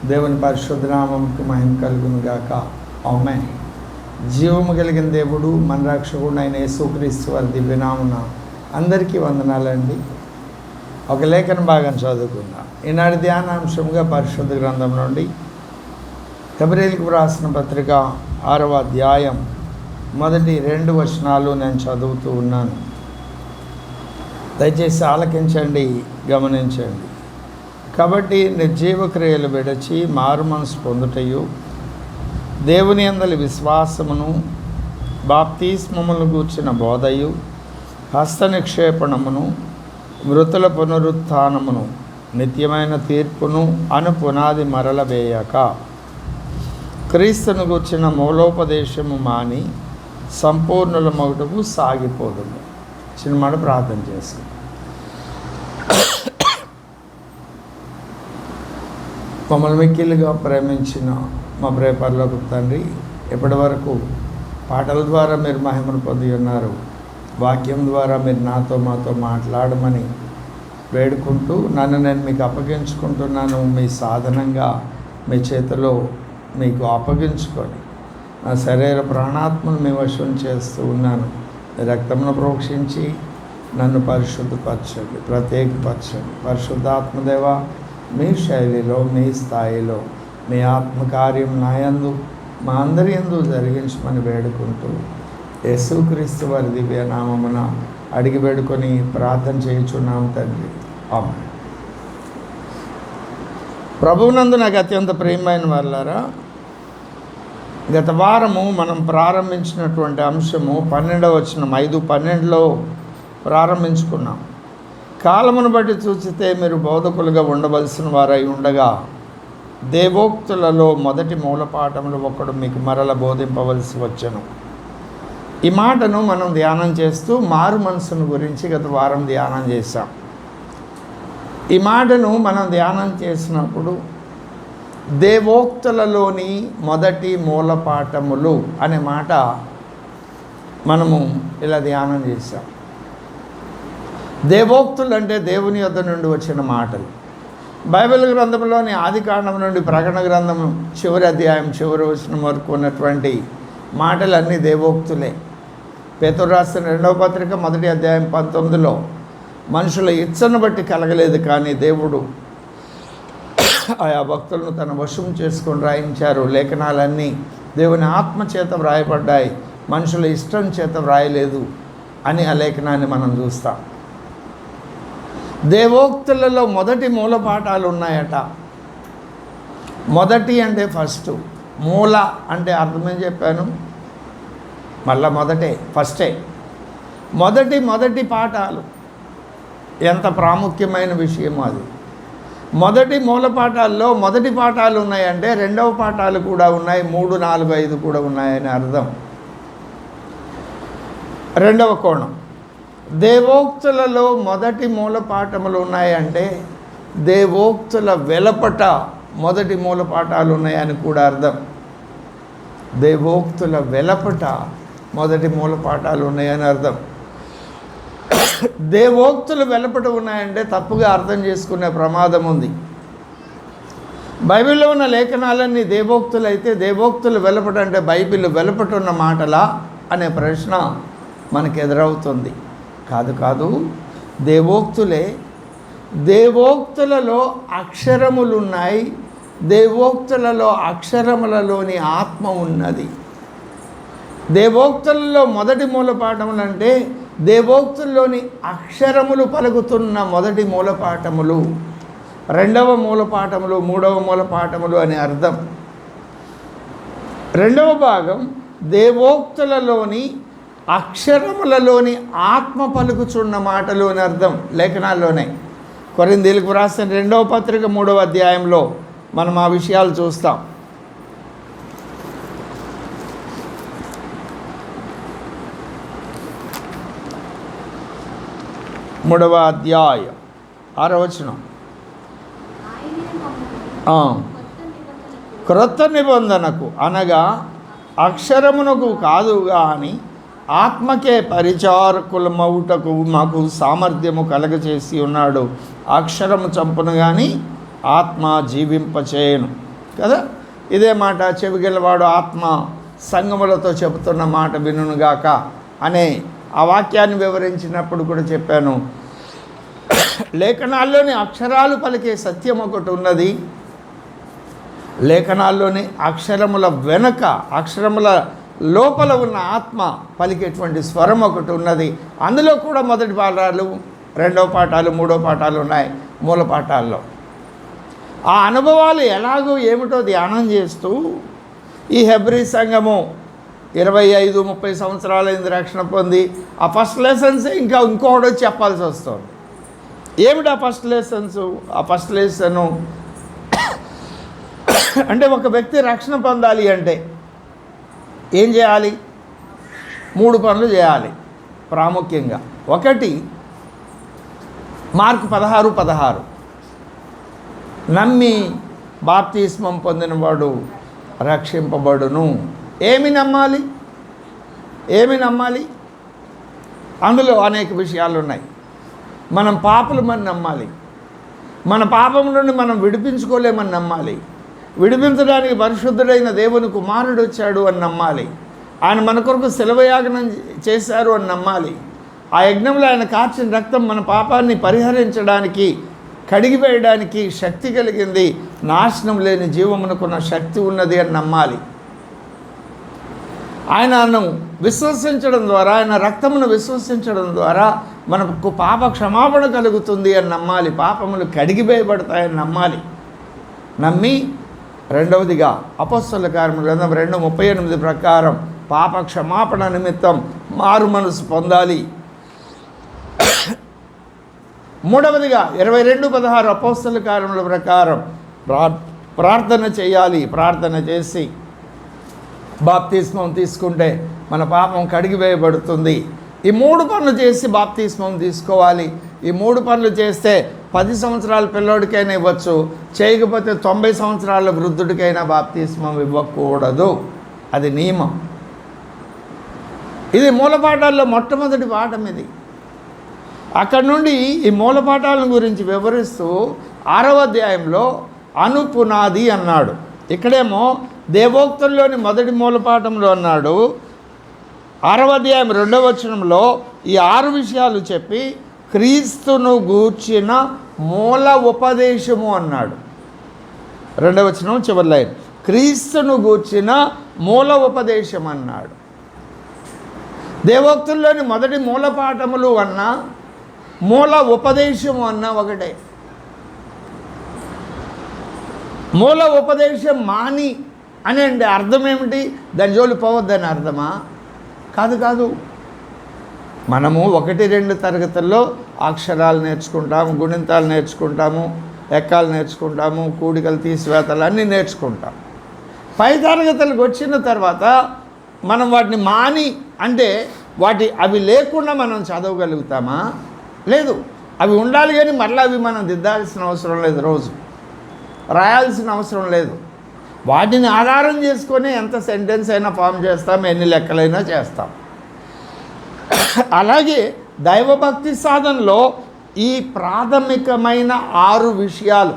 దేవుని పరిశుద్ధ నామముకు మహిమ కలుగును గాక. ఆమేన్. జీవము కలిగిన దేవుడు మన రక్షకుడు అయిన యేసుక్రీస్తు వారి దివ్యనామమున అందరికీ వందనాలండి. ఒక లేఖన భాగం చదువుకుందాం. ఈనాటి ధ్యానాంశంగా పరిశుద్ధ గ్రంథం నుండి హెబ్రీయులకు వ్రాసిన పత్రిక 6వ అధ్యాయం మొదటి 2 వచనాలు నేను చదువుతూ ఉన్నాను. దయచేసి ఆలకించండి, గమనించండి. కాబట్టి నిర్జీవ క్రియలు విడచి మారు మనసు పొందుటయు, దేవుని యందలి విశ్వాసమును, బాప్తిస్మమును గూర్చిన బోధయు, హస్త నిక్షేపణమును, మృతుల పునరుత్థానమును, నిత్యమైన తీర్పును అను పునాది మరలవేయక క్రీస్తును గూర్చిన మూలోపదేశము మాని సంపూర్ణుల మగుటకు సాగిపోదుము. చిన్నమాట ప్రార్థన చేసి మమ్మల్ని మిక్కిలుగా ప్రేమించిన మా ప్రేపర్లకు తండ్రి, ఇప్పటి వరకు పాటల ద్వారా మీరు మహిమను పొంది ఉన్నారు. వాక్యం ద్వారా మీరు మాతో మాట్లాడమని వేడుకుంటూ నన్ను నేను మీకు అప్పగించుకుంటున్నాను. మీ సాధనంగా మీ చేతిలో మీకు అప్పగించుకొని నా శరీర ప్రాణాత్మను మీ వశం చేస్తూ ఉన్నాను. రక్తమును ప్రోక్షించి నన్ను పరిశుద్ధపరచండి, ప్రత్యేకపరచండి. పరిశుద్ధాత్మదేవ, మీ శైలిలో, మీ స్థాయిలో మీ ఆత్మకార్యం నాయందు మా అందరి యందు జరిగించమని వేడుకుంటూ యేసుక్రీస్తు వారి దివ్య నామమున అడిగి వేడుకొని ప్రార్థన చేయుచున్నాము తండ్రి. ఆమేన్. ప్రభువునందు నాకు అత్యంత ప్రియమైన వాళ్ళారా, గత వారము మనం ప్రారంభించినటువంటి అంశము 12వ వచనం 5:12లో ప్రారంభించుకున్నాం. కాలమును బట్టి చూచితే మీరు బోధకులుగా ఉండవలసిన వారై ఉండగా దేవోక్తులలో మొదటి మూలపాఠములు ఒకడు మీకు మరల బోధింపవలసి వచ్చెను. ఈ మాటను మనం ధ్యానం చేస్తూ మారు మనసును గురించి గత వారం ధ్యానం చేశాం. ఈ మాటను మనం ధ్యానం చేసినప్పుడు దేవోక్తులలోని మొదటి మూలపాఠములు అనే మాట మనము ఇలా ధ్యానం చేశాం. దేవోక్తులు అంటే దేవుని యొద్ద నుండి వచ్చిన మాటలు. బైబిల్ గ్రంథంలోని ఆదికాండం నుండి ప్రకటన గ్రంథం చివరి అధ్యాయం చివరి వచనం వరకు ఉన్నటువంటి మాటలన్నీ దేవోక్తులే. పేతురు రాసిన 2వ పత్రిక 1వ అధ్యాయం 19లో మనుషుల ఇచ్చను బట్టి కలగలేదు, కానీ దేవుడు ఆయా భక్తులను తన వశం చేసుకొని రాయించారు. లేఖనాలన్నీ దేవుని ఆత్మ చేత వ్రాయబడ్డాయి, మనుషుల ఇష్టం చేత వ్రాయలేదు అని ఆ లేఖనాన్ని మనం చూస్తాం. దేవోక్తులలో మొదటి మూలపాఠాలు ఉన్నాయట. మొదటి అంటే ఫస్ట్, మూల అంటే అర్థమేం చెప్పాను, మళ్ళా మొదటే, ఫస్టే. మొదటి పాఠాలు ఎంత ప్రాముఖ్యమైన విషయం అది. మొదటి మూలపాఠాల్లో మొదటి పాఠాలు ఉన్నాయంటే రెండవ పాఠాలు కూడా ఉన్నాయి, 3, 4, 5 కూడా ఉన్నాయని అర్థం. రెండవ కోణం, దేవోక్తులలో మొదటి మూలపాఠములు ఉన్నాయంటే దేవోక్తుల వెలపట మొదటి మూలపాఠాలు ఉన్నాయని కూడా అర్థం. దేవోక్తుల వెలపట మొదటి మూలపాఠాలు ఉన్నాయని అర్థం. దేవోక్తులు వెలపట ఉన్నాయంటే తప్పుగా అర్థం చేసుకునే ప్రమాదం ఉంది. బైబిల్లో ఉన్న లేఖనాలన్నీ దేవోక్తులు అయితే దేవోక్తులు వెలపట అంటే బైబిల్ వెలపట ఉన్న మాటలా అనే ప్రశ్న మనకు ఎదురవుతుంది. కాదు, దేవోక్తులే. దేవోక్తులలో అక్షరములు ఉన్నాయి, దేవోక్తులలో అక్షరములలోని ఆత్మ ఉన్నది. దేవోక్తులలో మొదటి మూలపాఠములు అంటే దేవోక్తుల్లోని అక్షరములు పలుకుతున్న మొదటి మూలపాఠములు, రెండవ మూలపాఠములు, మూడవ మూలపాఠములు అని అర్థం. రెండవ భాగం దేవోక్తులలోని అక్షరములలోని ఆత్మ పలుకుచున్న మాటలు అని అర్థం. లేఖనాల్లోనే కొరింథీయులకు వ్రాసిన 2వ పత్రిక 3వ అధ్యాయంలో మనం ఆ విషయాలు చూస్తాం. మూడవ అధ్యాయం 6వ వచనం, క్రొత్త నిబంధనకు అనగా అక్షరమునకు కాదు గాని ఆత్మకే పరిచారకులమవుటకు మాకు సామర్థ్యము కలగచేసి ఉన్నాడు. అక్షరము చంపును కానీ ఆత్మ జీవింపచేయను. కదా. ఇదే మాట చెవిగలవాడు ఆత్మ సంగములతో చెబుతున్న మాట వినుగాక అనే ఆ వాక్యాన్ని వివరించినప్పుడు కూడా చెప్పాను. లేఖనాల్లోని అక్షరాలు పలికే సత్యం ఒకటి ఉన్నది, లేఖనాల్లోని అక్షరముల వెనక, అక్షరముల లోపల ఉన్న ఆత్మ పలికేటువంటి స్వరం ఒకటి ఉన్నది. అందులో కూడా మొదటి పాఠాలు, రెండవ పాఠాలు, మూడో పాఠాలు ఉన్నాయి మూల పాఠాల్లో. ఆ అనుభవాలు ఎలాగో ఏమిటో ధ్యానం చేస్తూ ఈ హెబ్రీ సంఘము 25-30 సంవత్సరాలైంది రక్షణ పొంది ఆ ఫస్ట్ లెసన్స్ ఇంకొకటి చెప్పాల్సి వస్తుంది. ఏమిటి ఆ ఫస్ట్ లెసన్స్? ఆ ఫస్ట్ లెసను అంటే ఒక వ్యక్తి రక్షణ పొందాలి అంటే ఏం చేయాలి? 3 పనులు చేయాలి ప్రాముఖ్యంగా. ఒకటి, మార్కు 16:16 నమ్మి బాప్తిస్మం పొందినవాడు రక్షింపబడును. ఏమి నమ్మాలి? అందులో అనేక విషయాలు ఉన్నాయి. మనం పాపులమని నమ్మాలి, మన పాపం నుండి మనం విడిపించుకోలేమని నమ్మాలి, విడిపించడానికి పరిశుద్ధుడైన దేవుని కుమారుడు వచ్చాడు అని నమ్మాలి, ఆయన మన కొరకు శిలువయాగనం చేశారు అని నమ్మాలి, ఆ యజ్ఞంలో ఆయన కార్చిన రక్తం మన పాపాన్ని పరిహరించడానికి, కడిగివేయడానికి శక్తి కలిగింది, నాశనం లేని జీవమునకున్న శక్తి ఉన్నది అని నమ్మాలి. ఆయనను విశ్వసించడం ద్వారా, ఆయన రక్తమును విశ్వసించడం ద్వారా మనకు పాప క్షమాపణ కలుగుతుంది అని నమ్మాలి, పాపములు కడిగివేయబడతాయని నమ్మాలి. నమ్మి రెండవదిగా అపొస్తలుల కార్యముల గ్రంథం 2:38 ప్రకారం పాప క్షమాపణ నిమిత్తం మారు మనసు పొందాలి. మూడవదిగా 22:16 అపొస్తలుల కార్యముల ప్రకారం ప్రార్థన చేయాలి. ప్రార్థన చేసి బాప్తిస్మం తీసుకుంటే మన పాపం కడిగివేయబడుతుంది. ఈ 3 పనులు చేసి బాప్తిస్మం తీసుకోవాలి. ఈ 3 పనులు చేస్తే 10 సంవత్సరాల పిల్లోడికైనా ఇవ్వచ్చు, చేయకపోతే 90 సంవత్సరాల వృద్ధుడికైనా బాప్తిస్మం ఇవ్వకూడదు. అది నియమం. ఇది మూలపాఠాల్లో మొట్టమొదటి పాఠం ఇది. అక్కడి నుండి ఈ మూలపాఠాల గురించి వివరిస్తూ 6వ అధ్యాయంలో అనుపునాది అన్నాడు. ఇక్కడేమో దేవోక్తుల్లోని మొదటి మూలపాఠంలో అన్నాడు. 6వ అధ్యాయం 2వ వచనంలో ఈ 6 విషయాలు చెప్పి క్రీస్తును గూర్చిన మూల ఉపదేశము అన్నాడు. 2వ వచనం చివరి లైన్, క్రీస్తును గూర్చిన మూల ఉపదేశం అన్నాడు. దేవోక్తుల్లోని మొదటి మూలపాఠములు అన్నా మూల ఉపదేశము అన్నా ఒకటే. మూల ఉపదేశం మాని అని అంటే అర్థం ఏమిటి? దాని జోలి పోవద్దని అర్థమా? కాదు. మనము 1-2 తరగతుల్లో అక్షరాలు నేర్చుకుంటాము, గుణింతాలు నేర్చుకుంటాము, ఎక్కాలు నేర్చుకుంటాము, కూడికలు తీసివేతలు అన్నీ నేర్చుకుంటాం. పై తరగతులకు వచ్చిన తర్వాత మనం వాటిని మాని అంటే అవి లేకుండా మనం చదవగలుగుతామా? లేదు. అవి ఉండాలి, కానీ మరలా అవి మనం దిద్దాల్సిన అవసరం లేదు, రోజు రాయాల్సిన అవసరం లేదు. వాటిని ఆధారం చేసుకొని ఎంత సెంటెన్స్ అయినా ఫామ్ చేస్తాం, ఎన్ని లెక్కలైనా చేస్తాం. అలాగే దైవభక్తి సాధనలో ఈ ప్రాథమికమైన 6 విషయాలు,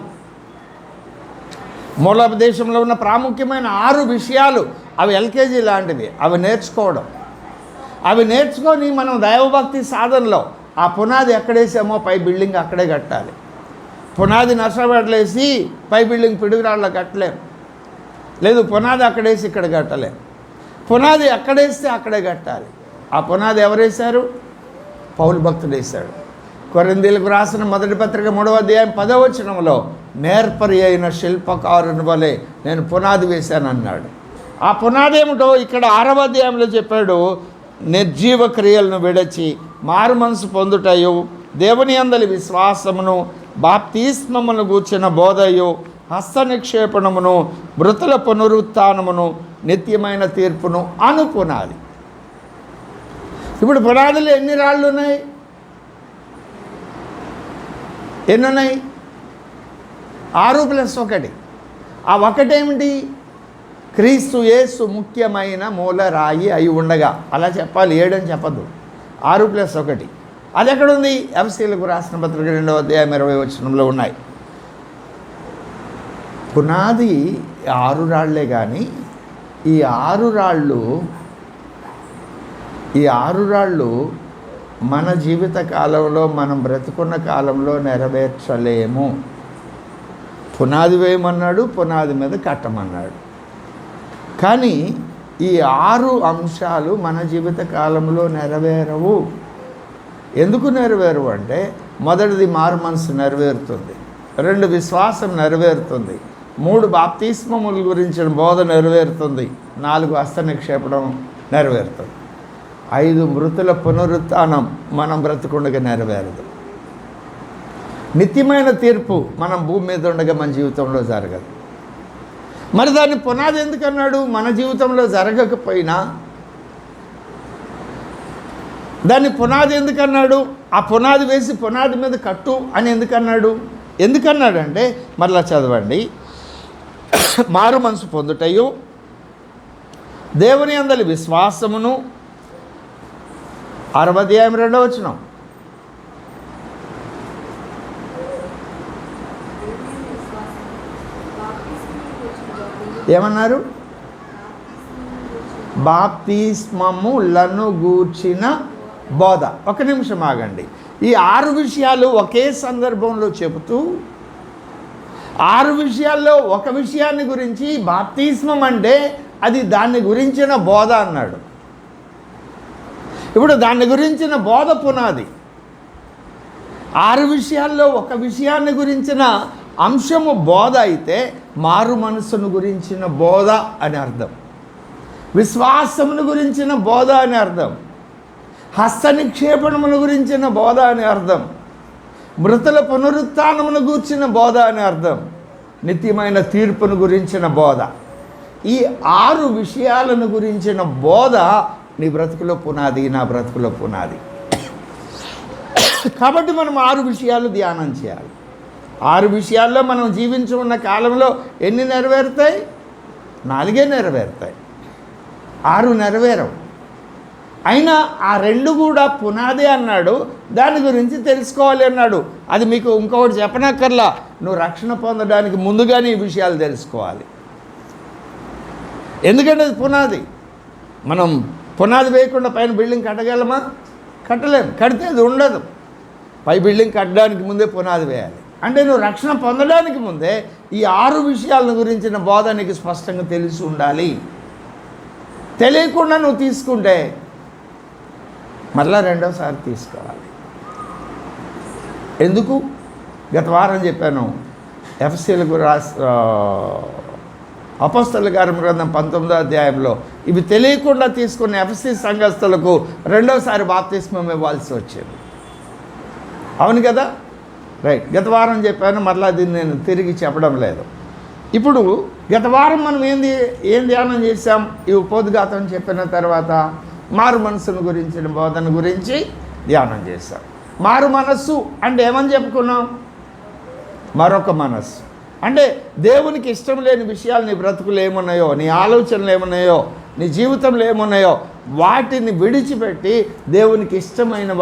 మూలోపదేశంలో ఉన్న ప్రాముఖ్యమైన 6 విషయాలు, అవి ఎల్కేజీ లాంటివి. అవి నేర్చుకొని మనం దైవభక్తి సాధనలో ఆ పునాది ఎక్కడేసామో పై బిల్డింగ్ అక్కడే కట్టాలి. పునాది నష్టపడలేసి పై బిల్డింగ్ పిడుగురాళ్ళలో కట్టలేం. లేదు, పునాది అక్కడేసి ఇక్కడ కట్టలేం. పునాది ఎక్కడేస్తే అక్కడే కట్టాలి. ఆ పునాది ఎవరేశారు? పౌలు భక్తుడు వేశాడు. కొరింథీయులకు రాసిన మొదటి పత్రిక 3వ అధ్యాయం 10వ వచనంలో నేర్పరి అయిన శిల్పకారుని వలె నేను పునాది వేశానన్నాడు. ఆ పునాది ఏమిటో ఇక్కడ 6వ అధ్యాయంలో చెప్పాడు. నిర్జీవ క్రియలను విడచి మారు మనసు పొందుటయు, దేవుని యందలి విశ్వాసమును, బాప్తిస్మమును గూర్చిన బోధయు, హస్త నిక్షేపణమును, మృతుల పునరుత్థానమును, నిత్యమైన తీర్పును అనుపునాది. ఇప్పుడు పునాదులు ఎన్ని రాళ్ళు ఉన్నాయి? ఎన్నున్నాయి? 6+1. ఆ ఒకటేమిటి? క్రీస్తు యేసు ముఖ్యమైన మూలరాయి అయి ఉండగా. అలా చెప్పాలి, 7 అని చెప్పద్దు. 6+1 అది ఎక్కడుంది? ఎఫ్సీలకు రాసిన పత్రిక 2వ అధ్యాయం 20వ వచనంలో ఉన్నాయి. పునాది 6 రాళ్లే కానీ ఈ 6 రాళ్ళు మన జీవిత కాలంలో మనం బ్రతుకున్న కాలంలో నెరవేర్చలేము. పునాది వేయమన్నాడు, పునాది మీద కట్టమన్నాడు. కానీ ఈ 6 అంశాలు మన జీవిత కాలంలో నెరవేరవు. ఎందుకు నెరవేరవు అంటే, మొదటిది మారు మనసు నెరవేరుతుంది, 2 విశ్వాసం నెరవేరుతుంది, 3 బాప్తిస్మముల గురించిన బోధ నెరవేరుతుంది, 4 హస్త నిక్షేపడం నెరవేరుతుంది, 5 మృతుల పునరుత్థానం మనం బ్రతుకుండగా నెరవేరదు. నిత్యమైన తీర్పు మనం భూమి మీద ఉండగా మన జీవితంలో జరగదు. మరి దాన్ని పునాది ఎందుకన్నాడు? మన జీవితంలో జరగకపోయినా దాన్ని పునాది ఎందుకన్నాడు? ఆ పునాది వేసి పునాది మీద కట్టు అని ఎందుకన్నాడంటే మరలా చదవండి. మారు మనసు పొందుటయు దేవుని యందలి విశ్వాసమును, 6వ అధ్యాయం 2వ వచనం. ఏమన్నారు? బాప్తిస్మములను గూర్చిన బోధ. ఒక నిమిషం ఆగండి. ఈ 6 విషయాలు ఒకే సందర్భంలో చెబుతూ 6 విషయాల్లో ఒక విషయాన్ని గురించి బాప్తిస్మం అంటే అది దాన్ని గురించిన బోధ అన్నాడు. ఇప్పుడు దాన్ని గురించిన బోధ పునాది. 6 విషయాల్లో ఒక విషయాన్ని గురించిన అంశము బోధ అయితే మారు మనసును గురించిన బోధ అని అర్థం, విశ్వాసమును గురించిన బోధ అని అర్థం, హస్త నిక్షేపణమును గురించిన బోధ అని అర్థం, మృతుల పునరుత్థానమును గురించిన బోధ అని అర్థం, నిత్యమైన తీర్పును గురించిన బోధ. ఈ 6 విషయాలను గురించిన బోధ నీ బ్రతుకులో పునాది, నా బ్రతుకులో పునాది. కాబట్టి మనం 6 విషయాలు ధ్యానం చేయాలి. 6 విషయాల్లో మనం జీవించి ఉన్న కాలంలో ఎన్ని నెరవేరుతాయి? 4 నెరవేరుతాయి, 6 నెరవేరవు. అయినా ఆ 2 కూడా పునాది అన్నాడు, దాని గురించి తెలుసుకోవాలి అన్నాడు. అది మీకు ఇంకొకటి చెప్పనక్కర్లా, నువ్వు రక్షణ పొందడానికి ముందుగానే ఈ విషయాలు తెలుసుకోవాలి. ఎందుకంటే అది పునాది. మనం పునాది వేయకుండా పైన బిల్డింగ్ కట్టగలమా? కట్టలేము. కడితే అది ఉండదు. పై బిల్డింగ్ కట్టడానికి ముందే పునాది వేయాలి. అంటే నువ్వు రక్షణ పొందడానికి ముందే ఈ 6 విషయాల గురించిన బోధ నీకు స్పష్టంగా తెలిసి ఉండాలి. తెలియకుండా నువ్వు తీసుకుంటే మళ్ళా రెండోసారి తీసుకోవాలి. ఎందుకు? గత వారం చెప్పాను, ఎఫెసీయులకు అపోస్తలుల కార్యముల గ్రంథం 19వ అధ్యాయంలో ఇవి తెలియకుండా తీసుకున్న ఎఫెసీ సంఘస్థులకు రెండోసారి బాప్తిస్మం ఇవ్వాల్సి వచ్చింది. అవును కదా? రైట్. గత వారం చెప్పాను, మరలా దీన్ని నేను తిరిగి చెప్పడం లేదు. ఇప్పుడు గత వారం మనం ఏం ధ్యానం చేశాం? ఈ ఉపోద్ఘాతం చెప్పిన తర్వాత మారు మనస్సును గురించిన బోధన గురించి ధ్యానం చేశాం. మారు మనస్సు అంటే ఏమని చెప్పుకున్నాం? మరొక మనస్సు. అంటే దేవునికి ఇష్టం లేని విషయాలు నీ బ్రతుకులు ఏమున్నాయో, నీ ఆలోచనలు ఏమున్నాయో, నీ జీవితంలో ఏమున్నాయో వాటిని విడిచిపెట్టి దేవునికి ఇష్టమైన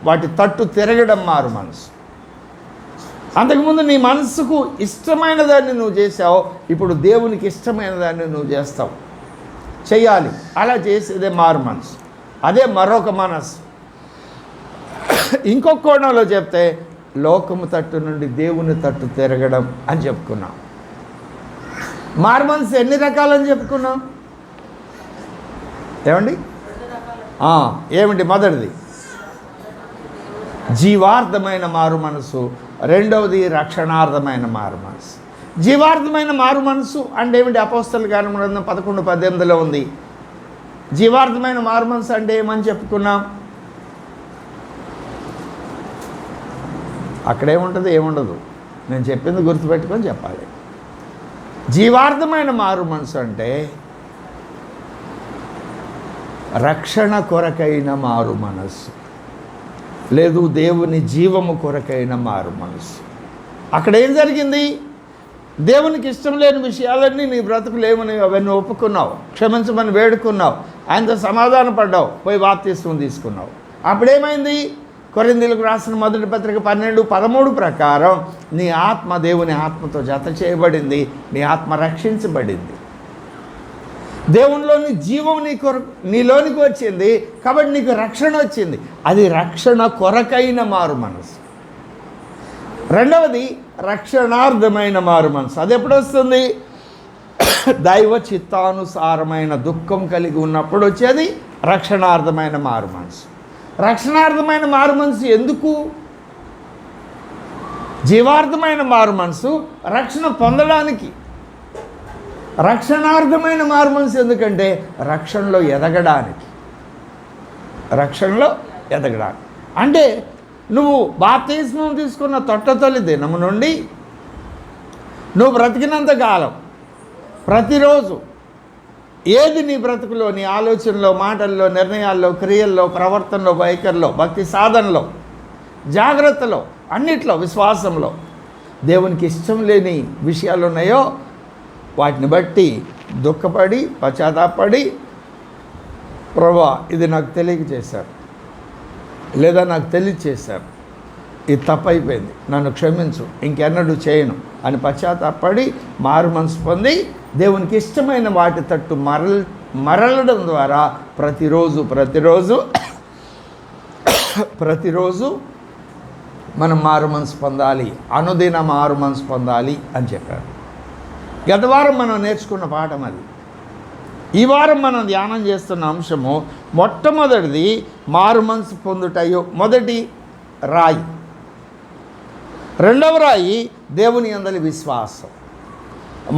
వాటి తట్టు తిరగడం మారు మనసు. అంతకుముందు నీ మనసుకు ఇష్టమైన దాన్ని నువ్వు చేసావు, ఇప్పుడు దేవునికి ఇష్టమైన దాన్ని నువ్వు చేస్తావు, చెయ్యాలి. అలా చేసేదే మారు మనసు. అదే మరొక మనసు. ఇంకొక కోణంలో చెప్తే లోకము తట్టు నుండి దేవుని తట్టు తిరగడం అని చెప్పుకున్నాం. మారు మనసు ఎన్ని రకాలని చెప్పుకున్నాం? ఏమండి? ఏమిటి? మొదటిది జీవార్థమైన మారు మనసు, రెండవది రక్షణార్థమైన మారు మనసు. జీవార్థమైన మారు మనసు అంటే ఏమిటి? అపోస్తలుల కార్యముల గ్రంథం 11:18 ఉంది. జీవార్థమైన మారు మనసు అంటే ఏమని చెప్పుకున్నాం? అక్కడేముంటుంది? ఏముండదు. నేను చెప్పింది గుర్తుపెట్టుకొని చెప్పాలి. జీవార్థమైన మారు మనసు అంటే రక్షణ కొరకైన మారు మనసు, లేదు దేవుని జీవము కొరకైన మారు మనసు. అక్కడ ఏం జరిగింది? దేవునికి ఇష్టం లేని విషయాలన్నీ నీ బ్రతుకులు ఏమని అవన్నీ ఒప్పుకున్నావు, క్షమించమని వేడుకున్నావు, ఆయనతో సమాధాన పడ్డావు, పోయి బాప్తిస్మం తీసుకున్నావు. అప్పుడేమైంది? కొరింథీయులకు రాసిన మొదటి పత్రిక 12:13 ప్రకారం నీ ఆత్మ దేవుని ఆత్మతో జత చేయబడింది, నీ ఆత్మ రక్షించబడింది. దేవునిలోని జీవం నీలోనికి వచ్చింది కాబట్టి నీకు రక్షణ వచ్చింది. అది రక్షణ కొరకైన మారు మనసు. రెండవది రక్షణార్థమైన మారు మనసు. అది ఎప్పుడు వస్తుంది? దైవ చిత్తానుసారమైన దుఃఖం కలిగి ఉన్నప్పుడు వచ్చేది రక్షణార్థమైన మారు మనసు. రక్షణార్థమైన మారు మనసు ఎందుకు? జీవార్థమైన మారు మనసు రక్షణ పొందడానికి. రక్షణార్థమైన మారు మనసు ఎందుకంటే రక్షణలో ఎదగడానికి. అంటే నువ్వు బాప్తిస్మం తీసుకున్న తొట్టతొలి దినము నుండి నువ్వు బ్రతికినంత కాలం ప్రతిరోజు ఏది నీ బ్రతుకులో, నీ ఆలోచనలో, మాటల్లో, నిర్ణయాల్లో, క్రియల్లో, ప్రవర్తనలో, వైఖరిలో, భక్తి సాధనలో, జాగ్రత్తలో, అన్నిట్లో, విశ్వాసంలో దేవునికి ఇష్టం లేని విషయాలు ఉన్నాయో వాటిని బట్టి దుఃఖపడి పశ్చాత్తాపడి, ప్రభువా ఇది నాకు తెలియక చేశారు, లేదా నాకు తెలియచేశారు, ఇది తప్పైపోయింది, నన్ను క్షమించు, ఇంకెన్నడూ చేయను అని పశ్చాత్తాపడి మారు మనసు పొంది దేవునికి ఇష్టమైన వాటి తట్టు మరలడం ద్వారా ప్రతిరోజు మనం మారు మనసు పొందాలి, అనుదిన మారు మనసు పొందాలి అని చెప్పారు. గత వారం మనం నేర్చుకున్న పాఠం అది. ఈ వారం మనం ధ్యానం చేస్తున్న అంశము మొట్టమొదటిది మారు మనసు పొందుటయో మొదటి రాయి, రెండవ రాయి దేవుని యందలి విశ్వాసం,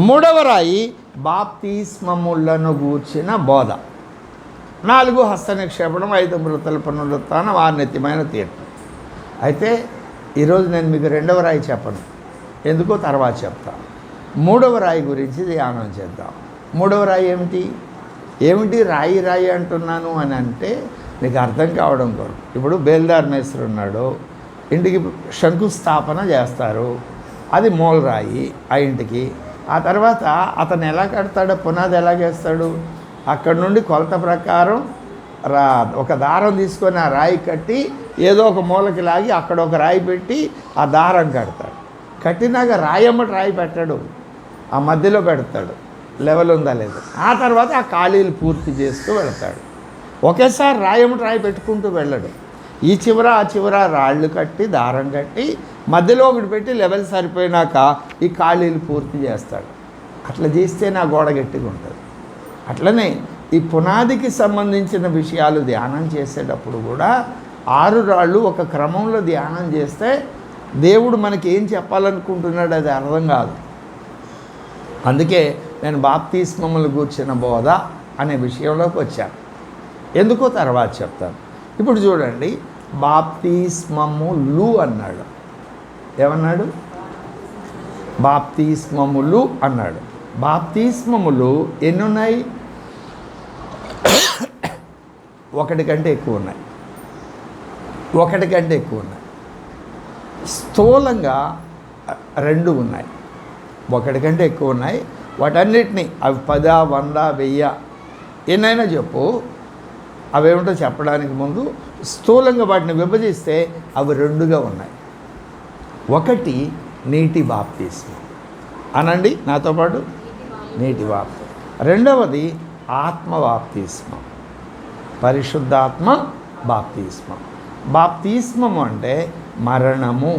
మూడవ రాయి బాప్తిస్మములను గూర్చిన బోధ, 4 హస్త నిక్షేపణం, 5 మృతుల పునరుత్థానం, 6 నిత్యమైన తీర్పు. అయితే ఈరోజు నేను మీకు రెండవ రాయి చెప్పను, ఎందుకో తర్వాత చెప్తాను. మూడవ రాయి గురించి ధ్యానం చేద్దాం. మూడవ రాయి ఏమిటి రాయి అంటున్నాను అని అంటే మీకు అర్థం కావడం కొరకు. ఇప్పుడు బేల్దార్ మేస్త్రి ఉన్నాడు, ఇంటికి శంకుస్థాపన చేస్తారు, అది మూలరాయి ఆ ఇంటికి. ఆ తర్వాత అతను ఎలా కడతాడో, పునాది ఎలా చేస్తాడు, అక్కడి నుండి కొలత ప్రకారం ఒక దారం తీసుకొని ఆ రాయి కట్టి ఏదో ఒక మూలకి లాగి అక్కడ ఒక రాయి పెట్టి ఆ దారం కడతాడు. కట్టినాక రాయమ్మటి రాయి పెట్టాడు, ఆ మధ్యలో పెడతాడు, లెవెల్ ఉందా లేదు. ఆ తర్వాత ఆ ఖాళీలు పూర్తి చేస్తూ వెళ్తాడు. ఒకేసారి రాయమ్మటి రాయి పెట్టుకుంటూ వెళ్ళడు. ఈ చివర ఆ చివర రాళ్ళు కట్టి దారం కట్టి మధ్యలో ఒకటి పెట్టి లెవెల్ సరిపోయినాక ఈ ఖాళీలు పూర్తి చేస్తాడు. అట్లా చేస్తే నా గోడ గట్టిగా ఉంటుంది. అట్లనే ఈ పునాదికి సంబంధించిన విషయాలు ధ్యానం చేసేటప్పుడు కూడా 6 రాళ్ళు ఒక క్రమంలో ధ్యానం చేస్తే దేవుడు మనకి ఏం చెప్పాలనుకుంటున్నాడు అది అర్థం కాదు. అందుకే నేను బాప్తిస్మములు గూర్చిన బోధ అనే విషయంలోకి వచ్చాను. ఎందుకో తర్వాత చెప్తాను. ఇప్పుడు చూడండి, బాప్తిస్మములు అన్నాడు. ఏమన్నాడు? బాప్తిస్మములు అన్నాడు. బాప్తిస్మములు ఎన్ని ఉన్నాయి? 1 కంటే ఎక్కువ ఉన్నాయి. స్థూలంగా 2 ఉన్నాయి, 1 కంటే ఎక్కువ ఉన్నాయి. వాటన్నిటినీ అవి 10, 100, 1000 ఎన్నైనా చెప్పు, అవేమిటో చెప్పడానికి ముందు స్థూలంగా వాటిని విభజిస్తే అవి 2గా ఉన్నాయి. ఒకటి నీటి బాప్తిస్మం అనండి నాతో పాటు, నీటి బాప్తిస్మం. రెండవది ఆత్మ బాప్తిస్మం, పరిశుద్ధాత్మ బాప్తిస్మం. బాప్తిస్మము అంటే మరణము,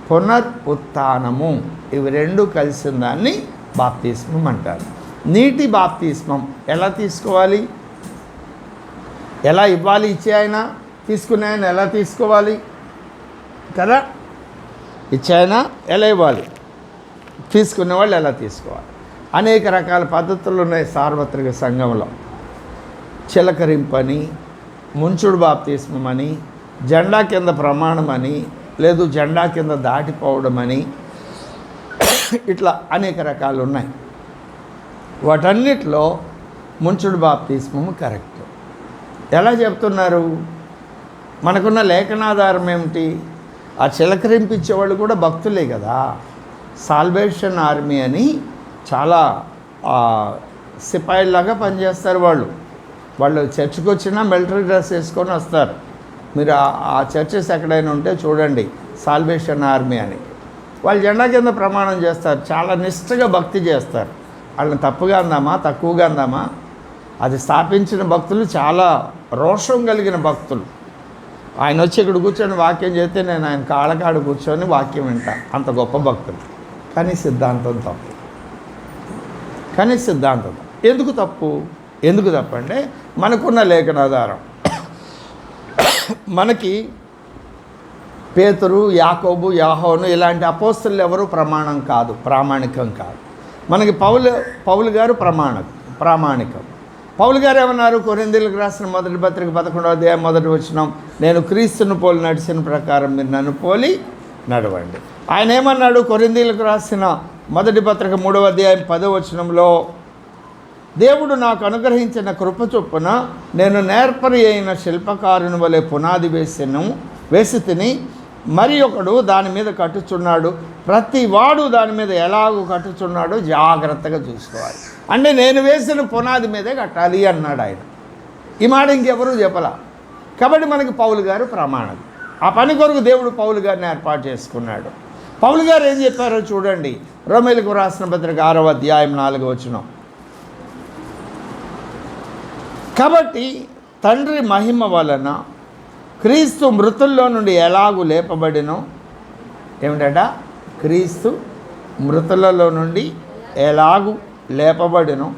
పునరుత్థానము, ఇవి 2 కలిసిన దాన్ని బాప్తిస్మం అంటారు. నీటి బాప్తిస్మం ఎలా తీసుకోవాలి, ఎలా ఇవ్వాలి? ఇచ్చే ఆయన తీసుకునే ఆయన ఎలా తీసుకోవాలి కదా? ఇచ్చే ఆయన ఎలా ఇవ్వాలి, తీసుకునే వాళ్ళు ఎలా తీసుకోవాలి? అనేక రకాల పద్ధతులు ఉన్నాయి సార్వత్రిక సంఘంలో. చిలకరింపని, ముంచుడు బాప్తిస్మం అని, జెండా కింద ప్రమాణం అని, లేదు జెండా కింద దాటిపోవడం అని, ఇట్లా అనేక రకాలు ఉన్నాయి. వాటన్నిటిలో ముంచుడు బాప్తిస్మము కరెక్ట్. ఎలా చెప్తున్నారు? మనకున్న లేఖనాధారం ఏమిటి? ఆ చిలకరింపించేవాళ్ళు కూడా భక్తులే కదా. సాల్వేషన్ ఆర్మీ అని చాలా సిపాయిల్లాగా పనిచేస్తారు వాళ్ళు. చర్చికి వచ్చినా మిలిటరీ డ్రెస్ వేసుకొని వస్తారు. మీరు ఆ చర్చెస్ ఎక్కడైనా ఉంటే చూడండి, సాల్వేషన్ ఆర్మీ అని. వాళ్ళు జెండా కింద ప్రమాణం చేస్తారు, చాలా నిష్ఠగా భక్తి చేస్తారు. వాళ్ళని తప్పుగా అందామా, తక్కువగా అందామా? అది స్థాపించిన భక్తులు చాలా రోషం కలిగిన భక్తులు. ఆయన వచ్చి ఇక్కడ కూర్చొని వాక్యం చేస్తే నేను ఆయన కాళ్ళకాడు కూర్చొని వాక్యం వింటా, అంత గొప్ప భక్తులు. కానీ సిద్ధాంతం తప్పు. ఎందుకు తప్పు? ఎందుకు తప్పంటే మనకున్న లేఖనాధారం. మనకి పేతురు, యాకోబు, యోహాను ఇలాంటి అపోస్తలు ఎవరు ప్రామాణికం కాదు. మనకి పౌలు గారు ప్రామాణికం. పౌలు గారు ఏమన్నారు? కొరింథీయులకు రాసిన మొదటి పత్రిక 11వ అధ్యాయం 1వ వచనం, నేను క్రీస్తును పోలి నడిచిన ప్రకారం మీరు నన్ను పోలి నడవండి. ఆయన ఏమన్నాడు? కొరింథీయులకు రాసిన మొదటి పత్రిక 3వ అధ్యాయం 10వ వచనంలో, దేవుడు నాకు అనుగ్రహించిన కృప చొప్పున నేను నేర్పరి అయిన శిల్పకారుని వలె పునాది వేసి తిని మరి ఒకడు దాని మీద కట్టుచున్నాడు. ప్రతి వాడు దాని మీద ఎలాగో కట్టుచున్నాడో జాగ్రత్తగా చూసుకోవాలి. అంటే నేను వేసిన పునాది మీదే కట్టాలి అన్నాడు ఆయన. ఈ మాట ఇంకెవరూ చెప్పలా. కాబట్టి మనకి పౌలు గారు ప్రమాణం. ఆ పని కొరకు దేవుడు పౌలు గారిని ఏర్పాటు చేసుకున్నాడు. పౌలు గారు ఏం చెప్పారో చూడండి. రోమీయులకు రాసిన పత్రిక 6వ అధ్యాయం 4వ వచనం, కాబట్టి తండ్రి మహిమ వలన క్రీస్తు మృతుల్లో నుండి ఎలాగూ లేపబడినో, ఏమిటట? క్రీస్తు మృతులలో నుండి ఎలాగూ లేపబడినో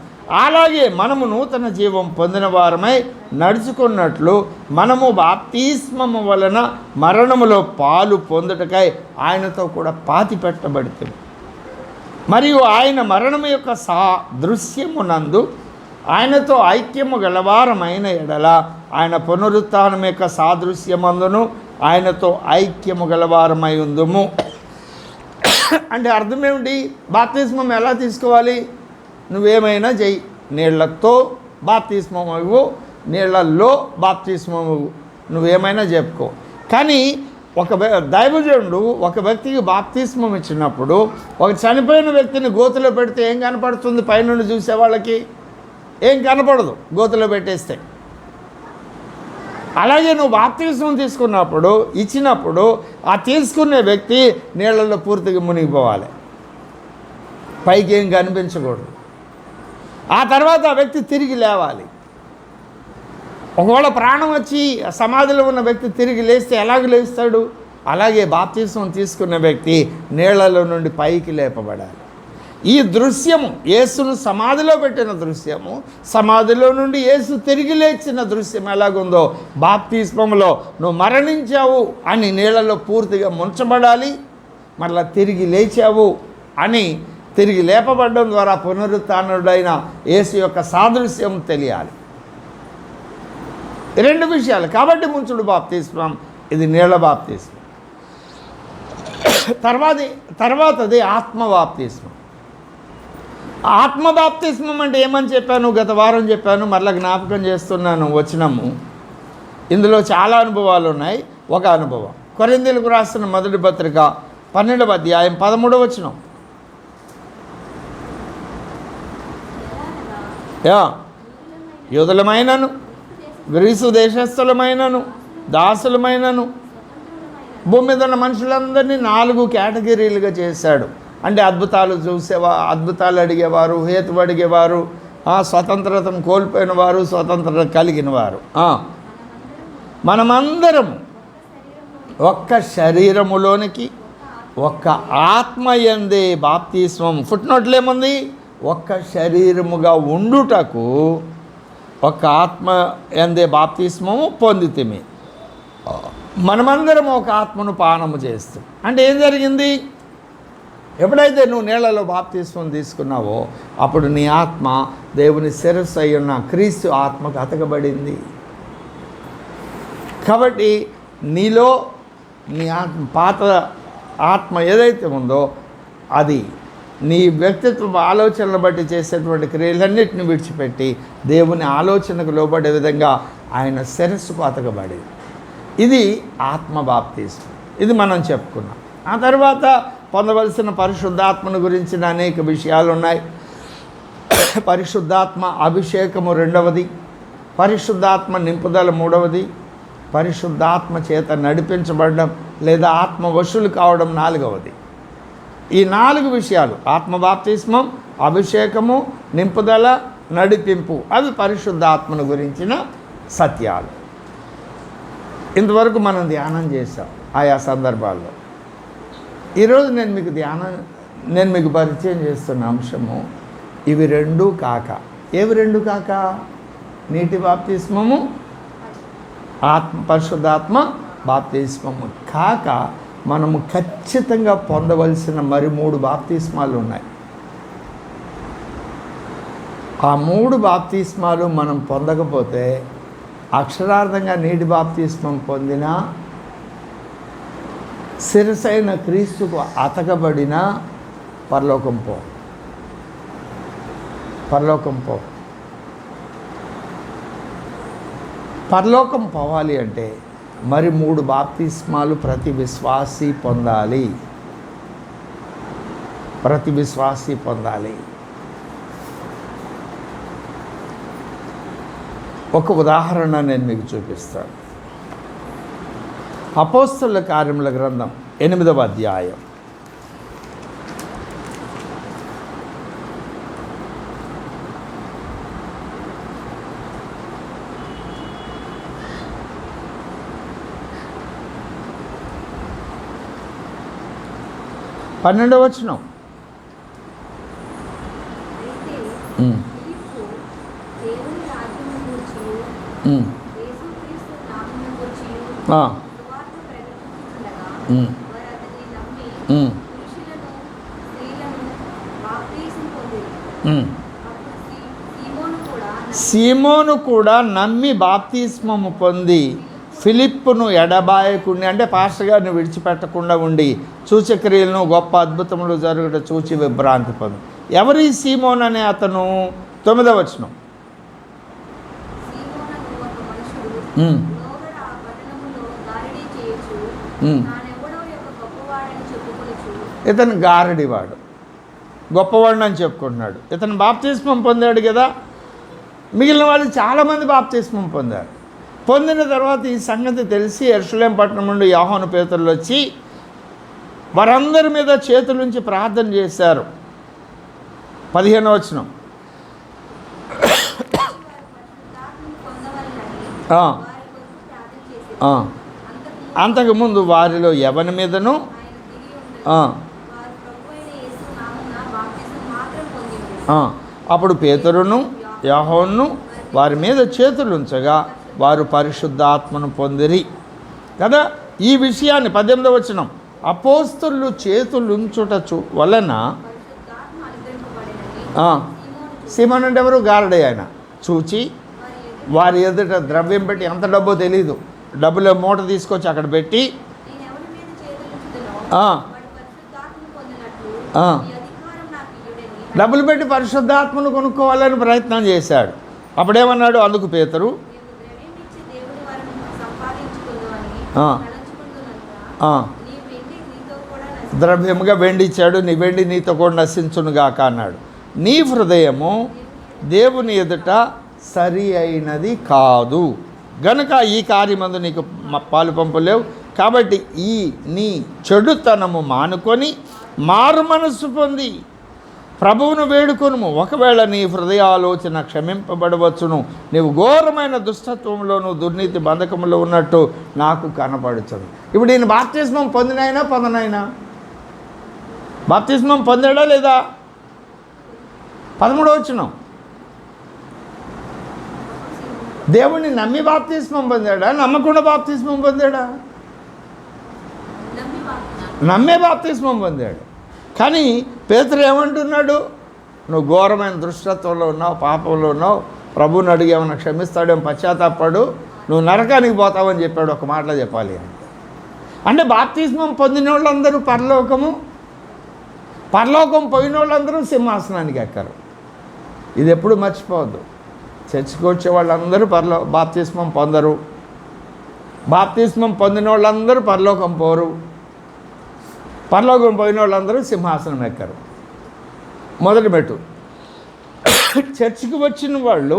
అలాగే మనము నూతన జీవం పొందిన వారమై నడుచుకున్నట్లు మనము బాప్తిస్మము వలన మరణములో పాలు పొందుటకై ఆయనతో కూడా పాతి పెట్టబడుతుంది. మరియు ఆయన మరణము యొక్క దృశ్యమునందు ఆయనతో ఐక్యము గలవారమైన ఎడల ఆయన పునరుత్థానం యొక్క సాదృశ్యమందును ఆయనతో ఐక్యము గలవారమై ఉందుము. అంటే అర్థం ఏమిటి? బాప్తిస్మం ఎలా తీసుకోవాలి? నువ్వేమైనా చెయ్యి, నీళ్లతో బాప్తిస్మం ఇవ్వు, నీళ్లలో బాప్తిస్మం ఇవ్వు, నువ్వేమైనా చెప్పుకో. కానీ ఒక దైవజనుడు ఒక వ్యక్తికి బాప్తిస్మం ఇచ్చినప్పుడు ఒక చనిపోయిన వ్యక్తిని గోతులో పెడితే ఏం కనపడుతుంది? పైనుండి చూసే వాళ్ళకి ఏం కనపడదు గోతులో పెట్టేస్తే. అలాగే నువ్వు బాప్తిస్మం ఇచ్చినప్పుడు ఆ తీసుకునే వ్యక్తి నీళ్ళల్లో పూర్తిగా మునిగిపోవాలి, పైకి ఏం కనిపించకూడదు. ఆ తర్వాత ఆ వ్యక్తి తిరిగి లేవాలి. ఒకవేళ ప్రాణం వచ్చి సమాధిలో ఉన్న వ్యక్తి తిరిగి లేస్తే ఎలాగ లేస్తాడు? అలాగే బాప్తిస్మం తీసుకున్న వ్యక్తి నీళ్లలో నుండి పైకి లేపబడాలి. ఈ దృశ్యము యేసును సమాధిలో పెట్టిన దృశ్యము, సమాధిలో నుండి యేసు తిరిగి లేచిన దృశ్యం ఎలాగుందో, బాప్తిస్మంలో నువ్వు మరణించావు అని నీళ్లలో పూర్తిగా ముంచబడాలి, మళ్ళీ తిరిగి లేచావు అని తిరిగి లేపబడడం ద్వారా పునరుత్థానుడైన యేసు యొక్క సాదృశ్యం తెలియాలి. రెండు విషయాలు. కాబట్టి ముంచుడు బాప్తిస్మం, ఇది నీళ్ల బాప్తిస్మం. తర్వాతది ఆత్మ బాప్తిస్మం. ఆత్మ బాప్తిస్మం అంటే ఏమని చెప్పాను? గత వారం చెప్పాను, మరలా జ్ఞాపకం చేస్తున్నాను. వచ్చినాము, ఇందులో చాలా అనుభవాలు ఉన్నాయి. ఒక అనుభవం కొరింథీయులకు రాసిన మొదటి పత్రిక 12వ అధ్యాయం 13వ వచనం, యూదులమైనను గ్రీసు దేశస్థులమైనను దాసులమైనను భూమి మీద ఉన్న మనుషులందరినీ 4 కేటగిరీలుగా చేశాడు. అంటే అద్భుతాలు అడిగేవారు, హేతు అడిగేవారు, స్వతంత్రతను కోల్పోయిన వారు, స్వతంత్రత కలిగిన వారు. మనమందరం ఒక్క శరీరములోనికి ఒక్క ఆత్మయందే బాప్తిస్మం. ఫుట్నోట్లు ఏముంది? ఒక్క శరీరముగా ఉండుటకు ఒక్క ఆత్మ ఎందే బాప్తిస్మము పొందితిమి. మనమందరం ఒక ఆత్మను పానము చేస్తాం. అంటే ఏం జరిగింది? ఎప్పుడైతే నువ్వు నీళ్లలో బాప్తిస్మం తీసుకున్నావో అప్పుడు నీ ఆత్మ దేవుని శిరస్సు అయి ఉన్న క్రీస్తు ఆత్మకు అతకబడింది. కాబట్టి నీలో నీ పాత ఆత్మ ఏదైతే ఉందో అది నీ వ్యక్తిత్వ ఆలోచనలు బట్టి చేసేటువంటి క్రియలన్నిటిని విడిచిపెట్టి దేవుని ఆలోచనకు లోబడే విధంగా ఆయన శిరస్సుకు అతకబడింది. ఇది ఆత్మ బాప్తిస్మం. ఇది మనం చెప్పుకున్నాం. ఆ తర్వాత పొందవలసిన పరిశుద్ధాత్మను గురించిన అనేక విషయాలు ఉన్నాయి. పరిశుద్ధాత్మ అభిషేకము 2వది, పరిశుద్ధాత్మ నింపుదల 3వది, పరిశుద్ధాత్మ చేత నడిపించబడడం లేదా ఆత్మ వశులు కావడం 4వది. ఈ 4 విషయాలు ఆత్మ బాప్తిస్మం, అభిషేకము, నింపుదల, నడిపింపు అవి పరిశుద్ధాత్మను గురించిన సత్యాలు. ఇంతవరకు మనం ధ్యానం చేసాం ఆయా సందర్భాల్లో. ఈరోజు నేను మీకు పరిచయం చేస్తున్న అంశము ఇవి 2 కాక. ఏవి 2 కాక? నీటి బాప్తిస్మము, పరిశుద్ధాత్మ బాప్తిస్మము కాక మనము ఖచ్చితంగా పొందవలసిన మరి 3 బాప్తిస్మాలు ఉన్నాయి. ఆ 3 బాప్తిస్మాలు మనం పొందకపోతే అక్షరార్థంగా నీటి బాప్తిస్మం పొందిన శిరసైన క్రీస్తుకు అతకబడిన పరలోకం పోవాలి అంటే మరి 3 బాప్తిస్మాలు ప్రతి విశ్వాసీ పొందాలి. ఒక ఉదాహరణ నేను మీకు చూపిస్తాను. అపోస్తలుల కార్యముల గ్రంథం 8వ అధ్యాయం. పన్నెండవ వచనం. సీమోను కూడా నమ్మి బాప్తిస్మము పొంది ఫిలిప్పును ఎడబాయకుండి, అంటే పాస్టర్ గారిని విడిచిపెట్టకుండా ఉండి సూచక్రియలను గొప్ప అద్భుతములు జరుగుట చూచి విభ్రాంతి పొంది. ఎవరి సీమోన్ అనే అతను? 9వ వచనం. ఇతను గారడివాడు, గొప్పవాడిని అని చెప్పుకుంటున్నాడు. ఇతను బాప్తిస్మం పొందాడు కదా. మిగిలిన వాళ్ళు చాలామంది బాప్తిస్మం పొందారు. పొందిన తర్వాత ఈ సంగతి తెలిసి యెరూషలేము పట్టణం నుండి యోహాను పేతురులు వచ్చి వారందరి మీద చేతులుంచి ప్రార్థన చేశారు. 15వ వచనం. అంతకుముందు వారిలో ఎవరి మీదను అప్పుడు పేతురును యోహాను వారి మీద చేతులు ఉంచగా వారు పరిశుద్ధాత్మను పొందిరి కదా. ఈ విషయాన్ని 18వ వచనం. అపోస్తలులు చేతులుంచుట వలన సీమోను అంటే ఎవరు? గారడే ఆయన. చూచి వారి ఎదుట ద్రవ్యం పెట్టి, ఎంత డబ్బో తెలీదు, డబ్బులో మూట తీసుకొచ్చి అక్కడ పెట్టి డబ్బులు పెట్టి పరిశుద్ధాత్మను కొనుక్కోవాలని ప్రయత్నం చేశాడు. అప్పుడేమన్నాడు? అందుకు పేతురు ద్రవ్యముగా వెండి ఇచ్చాడు, నీ వెండి నీతో కూడా నశించునుగాక అన్నాడు. నీ హృదయము దేవుని ఎదుట సరి అయినది కాదు గనుక ఈ కార్యమందు నీకు పాలు పంపులేవు. కాబట్టి నీ చెడుతనము మానుకొని మారు మనస్సు పొంది ప్రభువును వేడుకొనుము. ఒకవేళ నీ హృదయాలోచన క్షమింపబడవచ్చును. నీవు ఘోరమైన దుష్టత్వంలోను దుర్నీతి బంధకంలో ఉన్నట్టు నాకు కనపడుతుంది. ఇప్పుడు ఈయన బాప్తిస్మం పొందనైనా బాప్తిస్మం పొందాడా లేదా? 13వ వచనం. దేవుణ్ణి నమ్మి బాప్తిస్మం పొందాడా? నమ్మకుండా బాప్తిస్మం పొందాడా? నమ్మే బాప్తిస్మం పొందాడు. కానీ పేతురు ఏమంటున్నాడు? నువ్వు ఘోరమైన దుష్టత్వంలో ఉన్నావు, పాపంలో ఉన్నావు, ప్రభువుని అడిగి ఏమన్నా క్షమిస్తాడేమో, పశ్చాత్తాపడు, నువ్వు నరకానికి పోతావని చెప్పాడు. ఒక మాటలో చెప్పాలి అంటే బాప్తిస్మం పొందిన వాళ్ళందరూ పరలోకం పోయిన వాళ్ళందరూ సింహాసనానికి ఎక్కరు. ఇది ఎప్పుడు మర్చిపోవద్దు. చర్చికి వచ్చే వాళ్ళందరూ బాప్తిస్మం పొందరు. బాప్తిస్మం పొందిన వాళ్ళందరూ పరలోకం పోరు. పరలోకం పోయిన వాళ్ళందరూ సింహాసనం ఎక్కరు. మొదటి మెట్టు. చర్చికి వచ్చిన వాళ్ళు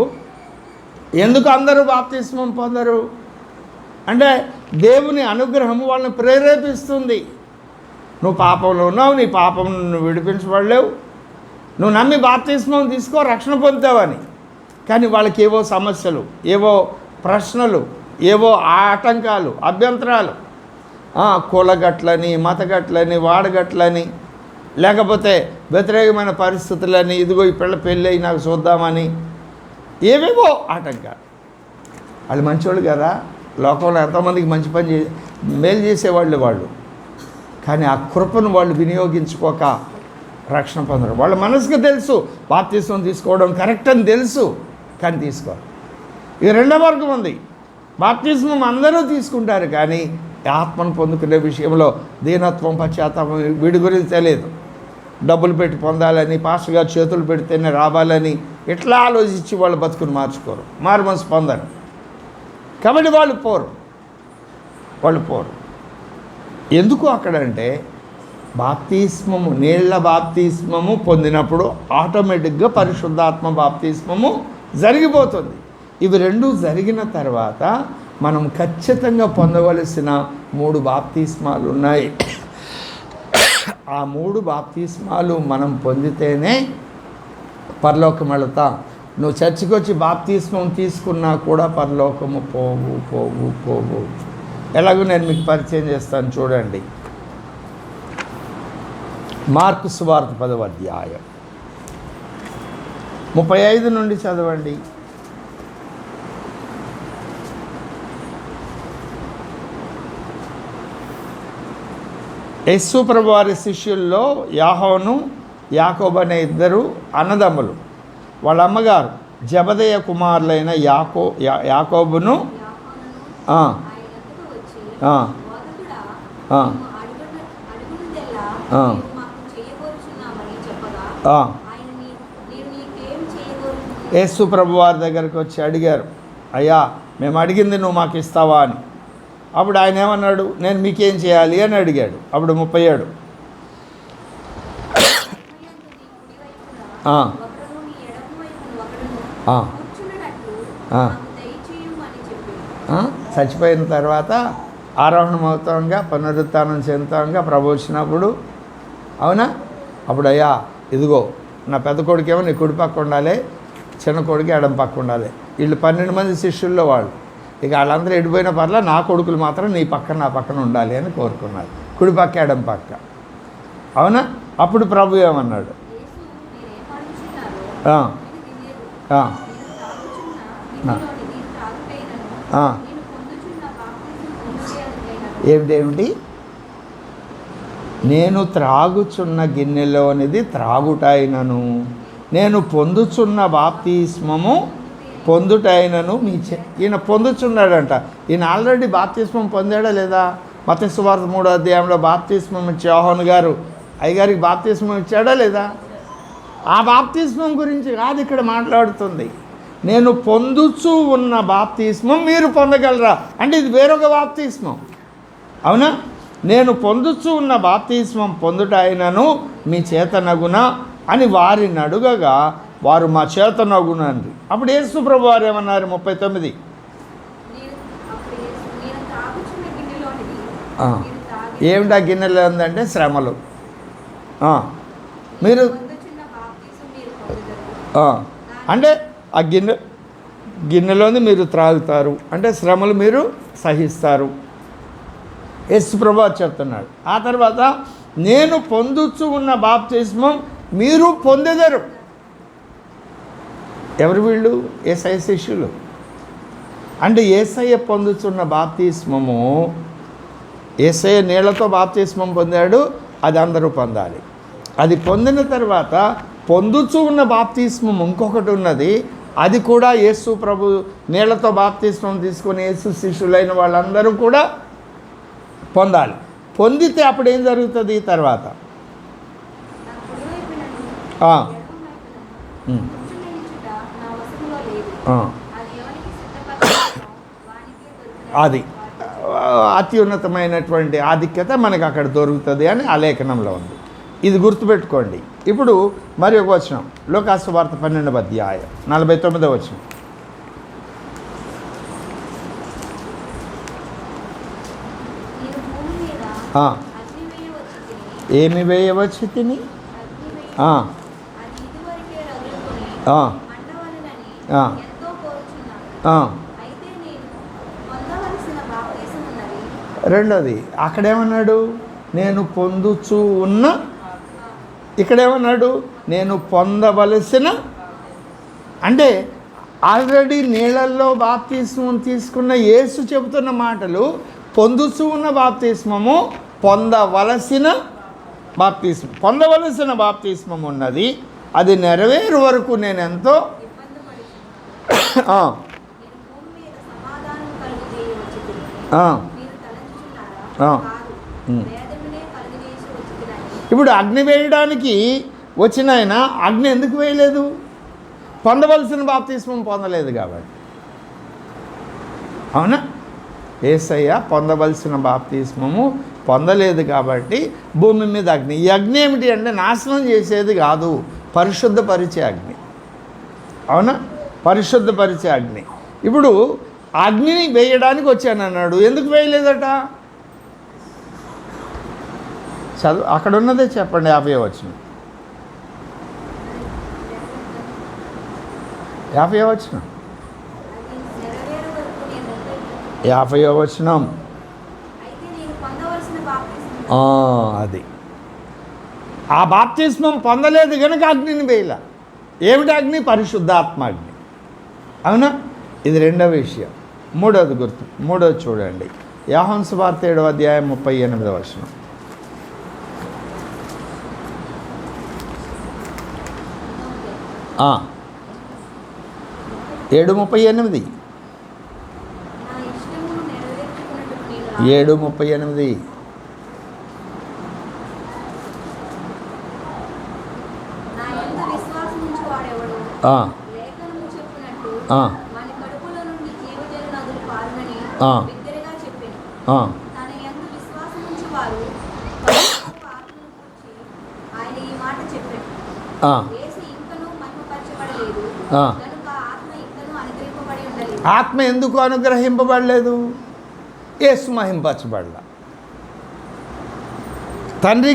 ఎందుకు అందరూ బాప్తిస్మం పొందరు? అంటే దేవుని అనుగ్రహం వాళ్ళని ప్రేరేపిస్తుంది. నువ్వు పాపంలో ఉన్నావు, నీ పాపం నువ్వు విడిపించబడలేవు, నువ్వు నమ్మి బాప్తిస్మం తీసుకో రక్షణ పొందుతావని. కానీ వాళ్ళకి ఏవో సమస్యలు, ఏవో ప్రశ్నలు, ఏవో ఆటంకాలు, అభ్యంతరాలు, కులగట్లని, మతగట్లని, వాడగట్లని, లేకపోతే వ్యతిరేకమైన పరిస్థితులని, ఇదిగో ఈ పిల్ల పెళ్ళి అయి నాకు చూద్దామని, ఏవేవో ఆటంకాలు. వాళ్ళు మంచివాళ్ళు కదా, లోకంలో ఎంతోమందికి మంచి పని మేలు చేసేవాళ్ళు వాళ్ళు. కానీ ఆ కృపను వాళ్ళు వినియోగించుకోక రక్షణ పొందరు. వాళ్ళ మనసుకు తెలుసు బాప్తిస్మం తీసుకోవడం కరెక్ట్ అని తెలుసు, కానీ తీసుకోరు. ఇక రెండో వర్గం ఉంది, బాప్తిస్మం అందరూ తీసుకుంటారు కానీ ఆత్మను పొందుకునే విషయంలో దీనత్వం, పశ్చాత్తాపం వీడి గురించి తెలియదు. డబ్బులు పెట్టి పొందాలని, పాస్టర్ గారు చేతులు పెడితేనే రావాలని ఇట్లా ఆలోచించి వాళ్ళు బతుకుని మార్చుకోరు, మారు మనసు పొందరు. కాబట్టి వాళ్ళు పోరు. ఎందుకు అక్కడంటే బాప్తిస్మము, నీళ్ల బాప్తిస్మము పొందినప్పుడు ఆటోమేటిక్గా పరిశుద్ధాత్మ బాప్తిస్మము జరిగిపోతుంది. ఇవి రెండు జరిగిన తర్వాత మనం ఖచ్చితంగా పొందవలసిన 3 బాప్తిస్మాలు ఉన్నాయి. ఆ 3 బాప్తిస్మాలు మనం పొందితేనే పరలోకం వెళతాం. నువ్వు చర్చికి వచ్చి బాప్తిస్మం తీసుకున్నా కూడా పరలోకము పోవు. ఎలాగో నేను మీకు పరిచయం చేస్తాను చూడండి. మార్కు సువార్త 10వ అధ్యాయం 35 నుండి చదవండి. యేసు ప్రభు వారి శిష్యుల్లో యోహాను, యాకోబు అనే 2 అన్నదమ్ములు. వాళ్ళ అమ్మగారు జబదయ కుమారులైన యాకోబును యేసు ప్రభు వారి దగ్గరికి వచ్చి అడిగారు, అయ్యా మేము అడిగింది నువ్వు మాకు ఇస్తావా అని. అప్పుడు ఆయన ఏమన్నాడు, నేను మీకేం చేయాలి అని అడిగాడు. అప్పుడు 37 చచ్చిపోయిన తర్వాత ఆరోహణం అవుతాంగా, పునరుత్థానం చెందుతాంగా ప్రభు వచ్చినప్పుడు, అవునా? అప్పుడు అయ్యా ఇదిగో నా పెద్ద కొడుకేమో నీ కుడి పక్క ఉండాలి, చిన్న కొడుకు ఎడం పక్క ఉండాలి. వీళ్ళు 12 మంది శిష్యుల్లో వాళ్ళు. ఇక వాళ్ళందరూ ఎడిపోయిన పర్లా నా కొడుకులు మాత్రం నీ పక్కన నా పక్కన ఉండాలి అని కోరుకున్నారు, కుడి పక్క ఎడం పక్క. అవునా? అప్పుడు ప్రభు ఏమన్నాడు, ఏమిటి? నేను త్రాగుచున్న గిన్నెలోనిది త్రాగుటైనను, నేను పొందుచున్న బాప్తిస్మము పొందుటైనను ఈయన పొందుచున్నాడంట. ఈయన ఆల్రెడీ బాప్తిస్మం పొందాడా లేదా? మత్తయి సువార్త 3వ అధ్యాయంలో బాప్తిస్మం ఇచ్చే యోహాను గారు అయ్యగారికి బాప్తిస్మం ఇచ్చాడా లేదా? ఆ బాప్తిస్మం గురించి కాదు ఇక్కడ మాట్లాడుతుంది. నేను పొందుచూ ఉన్న బాప్తిస్మం మీరు పొందగలరా అంటే ఇది వేరొక బాప్తిస్మం. అవునా? నేను పొందుచూ ఉన్న బాప్తిస్మం పొందుటైనను మీ చేతనగునా అని వారిని అడుగగా వారు మా చేతనగునండి. అప్పుడు యేసు ప్రభు వారు ఏమన్నారు? 39 ఏమిటా గిన్నెలో ఉందంటే శ్రమలు. మీరు అంటే ఆ గిన్నెలోని మీరు త్రాగుతారు అంటే శ్రమలు మీరు సహిస్తారు. యేసు ప్రభువు చెప్తున్నాడు. ఆ తర్వాత నేను పొందుచు ఉన్న బాప్తిస్మం మీరు పొందెదరు. ఎవరు వీళ్ళు? యేసయ్య శిష్యులు. అంటే యేసయ్య పొందుతున్న బాప్తిస్మము, యేసయ్య నీళ్లతో బాప్తిస్మం పొందాడు, అది అందరూ పొందాలి. అది పొందిన తర్వాత పొందుచూ ఉన్న బాప్తిస్మం ఇంకొకటి ఉన్నది, అది కూడా యేసు ప్రభు నీళ్లతో బాప్తిస్మం తీసుకొని యేసు శిష్యులైన వాళ్ళందరూ కూడా పొందాలి. పొందితే అప్పుడు ఏం జరుగుతుంది? తర్వాత అది అత్యున్నతమైనటువంటి ఆధిక్యత మనకు అక్కడ దొరుకుతుంది అని ఆ లేఖనంలో ఉంది. ఇది గుర్తుపెట్టుకోండి. ఇప్పుడు మరి ఒక వచనం, లూకాసు వార్త 12వ అధ్యాయం 49వ వచనం. ఏమి వేయవచ్చు తిని రెండోది అక్కడేమన్నాడు, నేను పొందుచూ ఉన్న, ఇక్కడేమన్నాడు, నేను పొందవలసిన. అంటే ఆల్రెడీ నీళ్ళల్లో బాప్తిస్మం తీసుకున్న యేసు చెబుతున్న మాటలు, పొందుచూ ఉన్న బాప్తిస్మము, పొందవలసిన బాప్తిస్మం. పొందవలసిన బాప్తిస్మం ఉన్నది, అది నెరవేరు వరకు నేను ఎంతో ఇప్పుడు అగ్ని వేయడానికి వచ్చిన ఆయన అగ్ని ఎందుకు వేయలేదు? పొందవలసిన బాప్తిస్మం పొందలేదు కాబట్టి. అవునా? యేసయ్య పొందవలసిన బాప్తిస్మము పొందలేదు కాబట్టి భూమి మీద అగ్ని. ఈ అగ్ని ఏమిటి అంటే నాశనం చేసేది కాదు, పరిశుద్ధపరిచే అగ్ని. అవునా? పరిశుద్ధపరిచే అగ్ని. ఇప్పుడు అగ్నిని వేయడానికి వచ్చానన్నాడు, ఎందుకు వేయలేదట? చదువు, అక్కడ ఉన్నదే చెప్పండి. 50వ వచనం, 50వ వచనం, 50వ వచనం. అది ఆ బాప్తిస్మం పొందలేదు కనుక అగ్నిని వేయాల. ఏమిటి అగ్ని? పరిశుద్ధాత్మ అగ్ని. అవునా? ఇది రెండవ విషయం. మూడవది గుర్తు, మూడవది చూడండి, యోహాను సువార్త 7వ అధ్యాయం 38వ వచనం. ఆ 7:38, 7:38. ఆత్మ ఎందుకు అనుగ్రహింపబడలేదు? యేసు మహింపరచబడలా. తండ్రి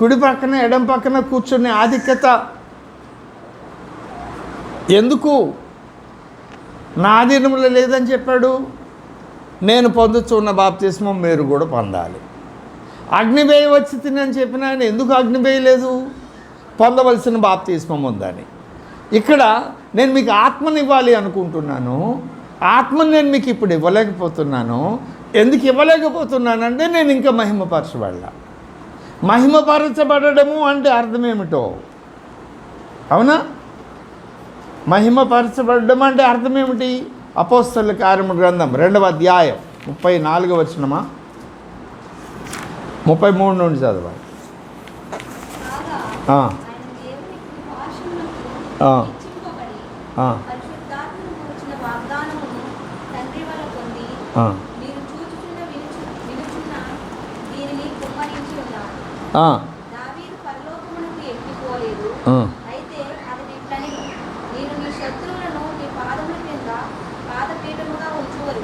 కుడి పక్కన ఎడం పక్కన కూర్చునే ఆధిక్యత ఎందుకు నా ఆధీనంలో లేదని చెప్పాడు? నేను పొందుతున్న బాప్తిస్మం మీరు కూడా పొందాలి. అగ్ని వేయవచ్చి తినని చెప్పిన ఆయన ఎందుకు అగ్ని వేయలేదు? పొందవలసిన బాప్తిస్మం ఉందని. ఇక్కడ నేను మీకు ఆత్మనివ్వాలి అనుకుంటున్నాను, ఆత్మను నేను మీకు ఇప్పుడు ఇవ్వలేకపోతున్నాను. ఎందుకు ఇవ్వలేకపోతున్నానంటే నేను ఇంకా మహిమపరచబడలా. మహిమపరచబడము అంటే అర్థం ఏమిటో? అవునా? మహిమపరచబడడం అంటే అర్థం ఏమిటి? అపోస్తలుల కార్యముల గ్రంథం 2వ అధ్యాయం 34వ వచనమా 33 నుండి చదవాలి.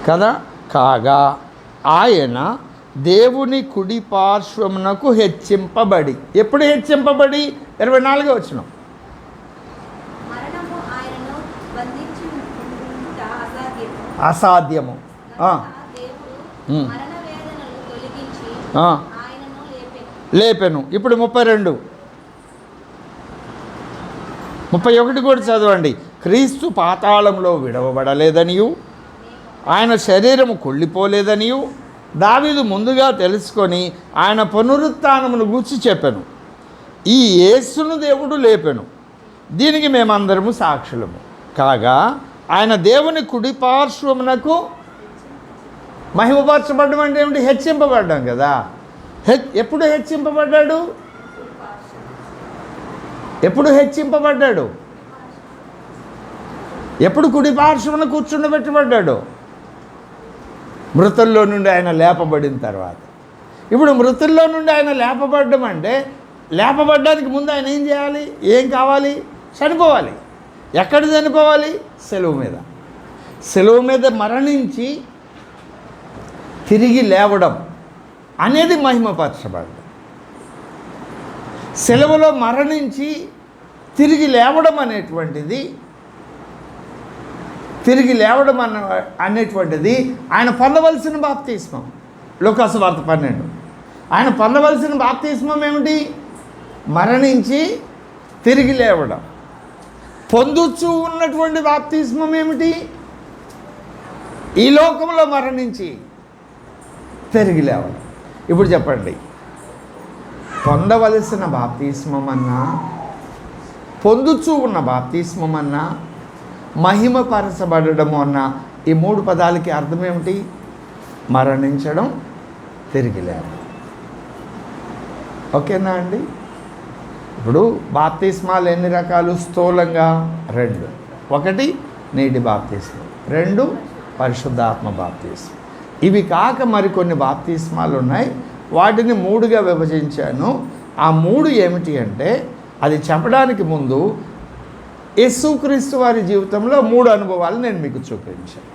కదా? కాగా ఆయన దేవుని కుడి పార్శ్వమునకు హెచ్చింపబడి. ఎప్పుడు హెచ్చింపబడి? 24వ వచనం. అసాధ్యము. లేపెను. ఇప్పుడు 32, 31 కూడా చదవండి. క్రీస్తు పాతాళంలో విడవబడలేదనియు ఆయన శరీరము కుళ్ళిపోలేదనియు దావీదు ముందుగా తెలుసుకొని ఆయన పునరుత్థానమును గూర్చి చెప్పెను. ఈ యేసును దేవుడు లేపెను, దీనికి మేమందరము సాక్షులము. కాగా ఆయన దేవుని కుడి పార్శ్వమునకు మహిమపరచబడ్డం అంటే ఏమిటి? హెచ్చింపబడ్డాం కదా. ఎప్పుడు హెచ్చింపబడ్డాడు? ఎప్పుడు హెచ్చింపబడ్డాడు? ఎప్పుడు కుడి పార్శ్వమున కూర్చుండబెట్టబడ్డాడు? మృతుల్లో నుండి ఆయన లేపబడిన తర్వాత. ఇప్పుడు మృతుల్లో నుండి ఆయన లేపబడ్డం అంటే, లేపబడ్డానికి ముందు ఆయన ఏం చేయాలి? ఏం కావాలి? చనిపోవాలి. ఎక్కడ చనిపోవాలి? సెలువు మీద. సెలువు మీద మరణించి తిరిగి లేవడం. అనేది మహిమపరచబడడం. సిలువలో మరణించి తిరిగి లేవడం అనేటువంటిది ఆయన పొందవలసిన బాప్తిస్మం. లూకాసు వార్త 12. ఆయన పొందవలసిన బాప్తిస్మం ఏమిటి? మరణించి తిరిగి లేవడం. పొందుచూ ఉన్నటువంటి బాప్తిస్మం ఏమిటి? ఈ లోకంలో మరణించి తిరిగి లేవడం. ఇప్పుడు చెప్పండి, పొందవలసిన బాప్తిస్మం అన్నా, పొందుచూ ఉన్న బాప్తిస్మం అన్నా, మహిమపరచబడము అన్న ఈ 3 పదాలకి అర్థం ఏమిటి? మరణించడం, తిరిగి లేవడం. ఓకేనా అండి? ఇప్పుడు బాప్తిస్మాలు ఎన్ని రకాలు? స్థూలంగా 2. 1 నీటి బాప్తిస్మం, 2 పరిశుద్ధాత్మ బాప్తిస్మం. ఇవి కాక మరికొన్ని బాప్తిస్మాలు ఉన్నాయి. వాటిని 3గా విభజించాను. ఆ 3 ఏమిటి అంటే, అది చెప్పడానికి ముందు యేసుక్రీస్తు వారి జీవితంలో 3 అనుభవాలు నేను మీకు చూపించాను.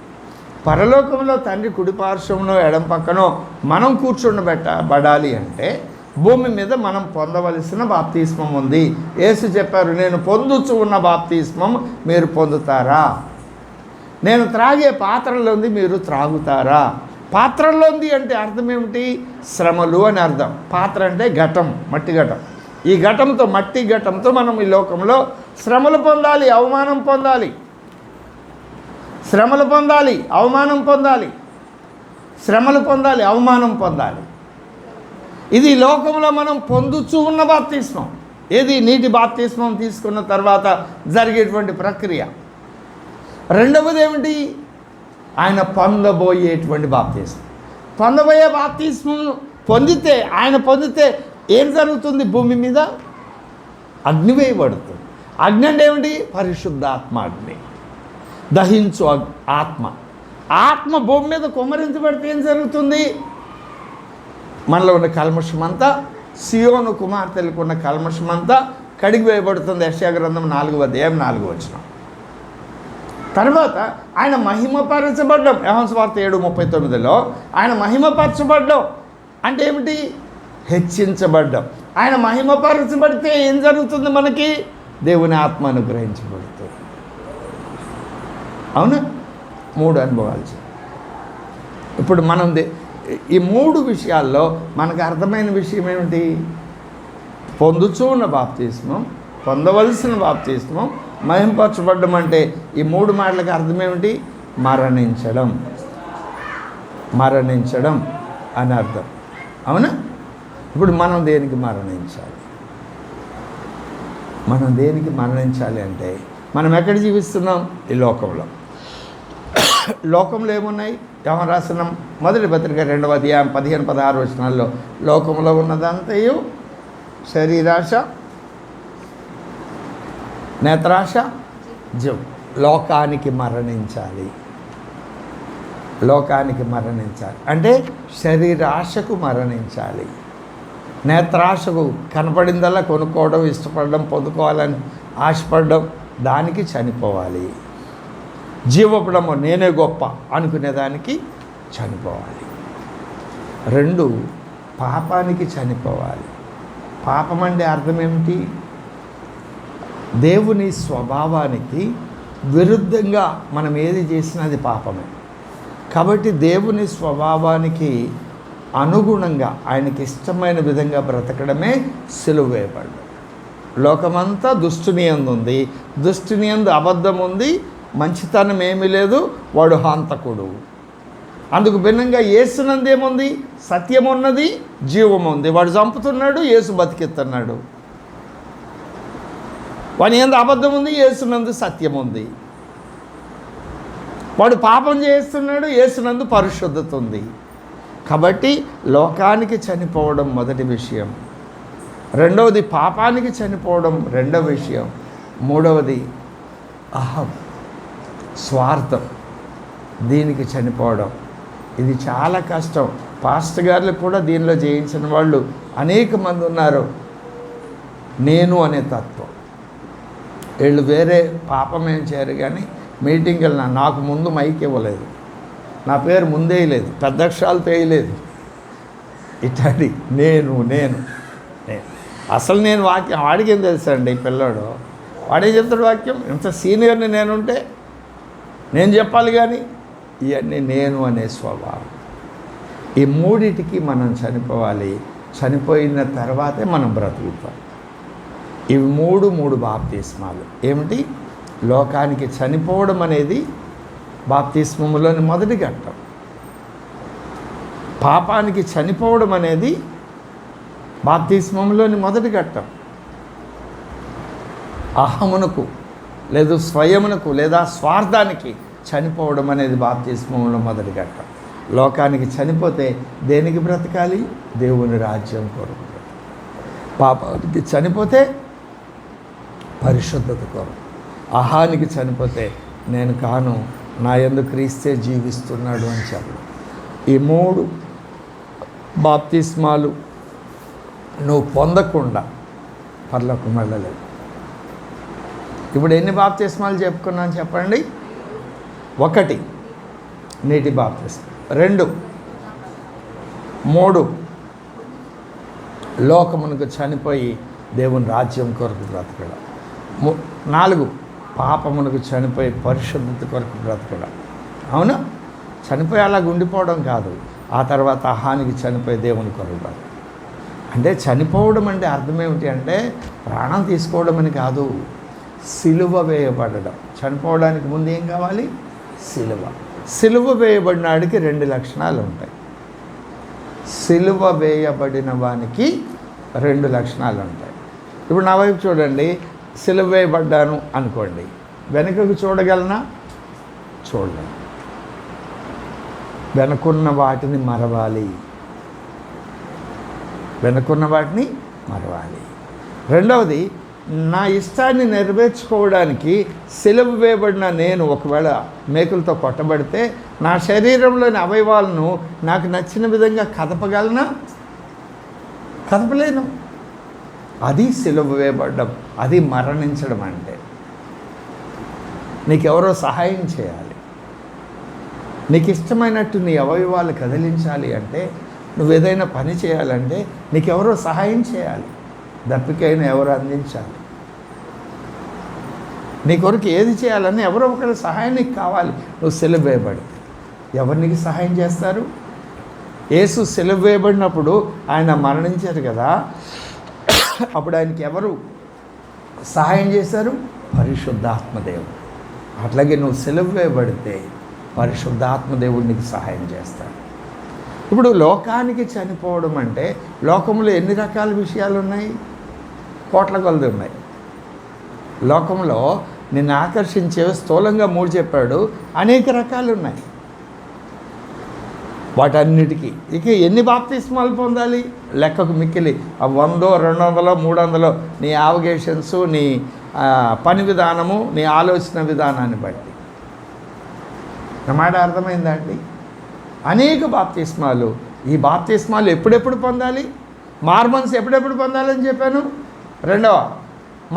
పరలోకంలో తండ్రి కుడి పార్శ్వంలో ఎడం పక్కనో మనం కూర్చుండబెట్టబడాలి అంటే భూమి మీద మనం పొందవలసిన బాప్తిస్మం ఉంది. యేసు చెప్పారు, నేను పొందుచు ఉన్న బాప్తిస్మం మీరు పొందుతారా? నేను త్రాగే పాత్రలోంది మీరు త్రాగుతారా? పాత్రలోంది అంటే అర్థం ఏమిటి? శ్రమలు అని అర్థం. పాత్ర అంటే ఘటం, మట్టి ఘటం. ఈ ఘటంతో, మట్టి ఘటంతో మనం ఈ లోకంలో శ్రమలు పొందాలి, అవమానం పొందాలి. శ్రమలు పొందాలి, అవమానం పొందాలి. శ్రమలు పొందాలి, అవమానం పొందాలి. ఇది లోకంలో మనం పొందుచూ ఉన్న బాప్తిస్మం. ఏది? నీటి బాప్తిస్మం తీసుకున్న తర్వాత జరిగేటువంటి ప్రక్రియ. రెండవది ఏమిటి? ఆయన పొందబోయేటువంటి బాప్తిస్మం. పొందబోయే బాప్తిస్మం ఆయన పొందితే ఏం జరుగుతుంది? భూమి మీద అగ్ని వేయబడుతుంది. అగ్ని అంటే ఏమిటి? పరిశుద్ధాత్మ అగ్ని, దహించు ఆత్మ. ఆత్మ భూమి మీద కుమ్మరించబడితే ఏం జరుగుతుంది? మనలో ఉన్న కల్మషమంతా, సియోను కుమార్తెలకు ఉన్న కల్మషమంతా కడిగి వేయబడుతుంది. యెషయా గ్రంథం 4వ అధ్యాయం 4వ వచనం. తర్వాత ఆయన మహిమపరచబడ్డం. యోహాను సువార్త 7:39లో ఆయన మహిమపరచబడ్డం అంటే ఏమిటి? హెచ్చించబడ్డం. ఆయన మహిమపరచబడితే ఏం జరుగుతుంది? మనకి దేవుని ఆత్మ అనుగ్రహించబడుతుంది. అవునా? 3 అనుభవాలు. ఇప్పుడు మనం ఈ 3 విషయాల్లో మనకు అర్థమైన విషయం ఏమిటి? పొందుచూ ఉన్న బాప్తిస్మం, పొందవలసిన బాప్తిస్మం, మహిమపరచబడ్డం. అంటే ఈ 3 మాటలకు అర్థం ఏమిటి? మరణించడం అని అర్థం. అవునా? ఇప్పుడు మనం దేనికి మరణించాలి? అంటే మనం ఎక్కడ జీవిస్తున్నాం? ఈ లోకంలో. లోకంలో ఏమున్నాయి? యోహాను రాసిన మొదటి పత్రిక 2వ అధ్యాయం 15-16 వచనాల్లో లోకంలో ఉన్నదంతయు శరీరాశ, నేత్రాశ, జీవం. లోకానికి మరణించాలి అంటే శరీరాశకు మరణించాలి. నేత్రాశకు కనపడిందల్లా కొనుక్కోవడం, ఇష్టపడడం, పొందుకోవాలని ఆశపడడం, దానికి చనిపోవాలి. జీవపడము, నేనే గొప్ప అనుకునేదానికి చనిపోవాలి. 2 పాపానికి చనిపోవాలి. పాపం అంటే అర్థం ఏమిటి? దేవుని స్వభావానికి విరుద్ధంగా మనం ఏది చేసినా అది పాపమే. కాబట్టి దేవుని స్వభావానికి అనుగుణంగా ఆయనకి ఇష్టమైన విధంగా బ్రతకడమే సిలువ వేయబడ్డం. లోకమంతా దుష్టుని యందు ఉంది, దుష్టుని యందు అబద్ధం ఉంది, మంచితనం ఏమీ లేదు, వాడు హంతకుడు. అందుకు భిన్నంగా యేసునందు ఏముంది? సత్యం ఉన్నది, జీవం ఉంది. వాడు చంపుతున్నాడు, యేసు బతికిస్తున్నాడు. వాని యందు అబద్ధం ఉంది, యేసునందు సత్యం ఉంది. వాడు పాపం చేస్తున్నాడు, యేసునందు పరిశుద్ధత ఉంది. కాబట్టి లోకానికి చనిపోవడం మొదటి విషయం. రెండవది పాపానికి చనిపోవడం రెండవ విషయం. మూడవది అహం, స్వార్థం, దీనికి చనిపోవడం. ఇది చాలా కష్టం. పాస్టర్ గారులు కూడా దీనిలో జయించిన వాళ్ళు అనేక మంది ఉన్నారు. నేను అనే తత్వం. వీళ్ళు వేరే పాపం ఏం చేయరు, కానీ మీటింగ్కి వెళ్ళినా నాకు ముందు మైక్ ఇవ్వలేదు, నా పేరు ముందే లేదు, పెద్ద అక్షరాలతో వేయలేదు. ఇట్లాంటి నేను నేను నేను అసలు నేను వాక్యం వాడికి ఏం తెలుసండి పిల్లోడు, వాడేం చెప్తాడు వాక్యం? ఇంత సీనియర్ని నేనుంటే నేను చెప్పాలి, కానీ ఇవన్నీ నేను అనే స్వభావం. ఈ మూడిటికి మనం చనిపోవాలి. చనిపోయిన తర్వాతే మనం బ్రతుకుతాం. ఇవి మూడు బాప్తిస్మాలు. ఏమిటి? లోకానికి చనిపోవడం అనేది బాప్తిస్మములోని మొదటి ఘట్టం. పాపానికి చనిపోవడం అనేది బాప్తిస్మములోని మొదటి ఘట్టం. అహమునకు లేదు స్వయమునకు లేదా స్వార్థానికి చనిపోవడం అనేది బాప్తిస్మములో మొదటి ఘట్టం. లోకానికి చనిపోతే దేనికి బ్రతకాలి? దేవుని రాజ్యం కొరకు. పాపానికి చనిపోతే పరిశుద్ధత కొరకు. అహానికి చనిపోతే నేను కాను, నా యందు క్రీస్తే జీవిస్తున్నాడు అని చెప్పడం. ఈ మూడు బాప్తిస్మాలు నువ్వు పొందకుండా పరలోకం వెళ్ళలేదు. ఇప్పుడు ఎన్ని బాప్తిస్మాలు చెప్పుకున్నాను చెప్పండి? 1 నీటి బాప్తిస్మం, 2 3 లోకమునకు చనిపోయి దేవుని రాజ్యం కొరకు బ్రతకడం, 4 పాపమునకు చనిపోయి పరిశుద్ధత కొరకు బ్రతకడం. అవునా? చనిపోయి అలా ఉండిపోవడం కాదు, ఆ తర్వాత అహానికి చనిపోయి దేవుని కొరకు బ్రతకడం. అంటే చనిపోవడం అంటే అర్థం ఏమిటి అంటే ప్రాణం తీసుకోవడం అని కాదు, సిలువ వేయబడడం. చనిపోవడానికి ముందు ఏం కావాలి? సిలువ. సిలువ వేయబడిన వాడికి 2 లక్షణాలు ఉంటాయి. సిలువ వేయబడిన వానికి 2 లక్షణాలు ఉంటాయి. ఇప్పుడు నా వైపు చూడండి, సిలువ వేయబడ్డాను అనుకోండి, వెనుకకు చూడగలనా? చూడలేను. వెనుకున్న వాటిని మరవాలి. వెనుకున్న వాటిని మరవాలి. రెండవది, నా ఇష్టాన్ని నెరవేర్చుకోవడానికి సిలువ వేయబడిన నేను ఒకవేళ మేకులతో కొట్టబడితే నా శరీరంలోని అవయవాలను నాకు నచ్చిన విధంగా కదపగలనా? కదపలేను. అది సిలువ వేయబడ్డం, అది మరణించడం. అంటే నీకెవరో సహాయం చేయాలి. నీకు ఇష్టమైనట్టు నీ అవయవాలు కదిలించాలి అంటే, నువ్వు ఏదైనా పని చేయాలంటే నీకెవరో సహాయం చేయాలి, దప్పికైనా ఎవరు అందించాలి. నీ కొరకు ఏది చేయాలని ఎవరో ఒకరి సహాయం నీకు కావాలి. నువ్వు సిలువ వేయబడితే ఎవరు నీకు సహాయం చేస్తారు? యేసు సిలువ వేయబడినప్పుడు ఆయన మరణించారు కదా, అప్పుడు ఆయనకి ఎవరు సహాయం చేశారు? పరిశుద్ధాత్మదేవుడు. అట్లాగే నువ్వు సిలువ వేయబడితే పరిశుద్ధాత్మదేవుడు నీకు సహాయం చేస్తాడు. ఇప్పుడు లోకానికి చనిపోవడం అంటే లోకంలో ఎన్ని రకాల విషయాలు ఉన్నాయి? కోట్ల కొలది ఉన్నాయి. లోకంలో నిన్ను ఆకర్షించే స్థూలంగా 3 చెప్పాడు, అనేక రకాలు ఉన్నాయి. వాటన్నిటికీ ఇక ఎన్ని బాప్తిస్మాలు పొందాలి? లెక్కకు మిక్కిలి 100, 200, 300 నీ యావగేషన్స్, నీ పని విధానము, నీ ఆలోచన విధానాన్ని బట్టి. నా మాట అర్థమైందా అండి? అనేక బాప్తిస్మాలు. ఈ బాప్తిస్మాలు ఎప్పుడెప్పుడు పొందాలి? మారుమనసు ఎప్పుడెప్పుడు పొందాలని చెప్పాను? 2వ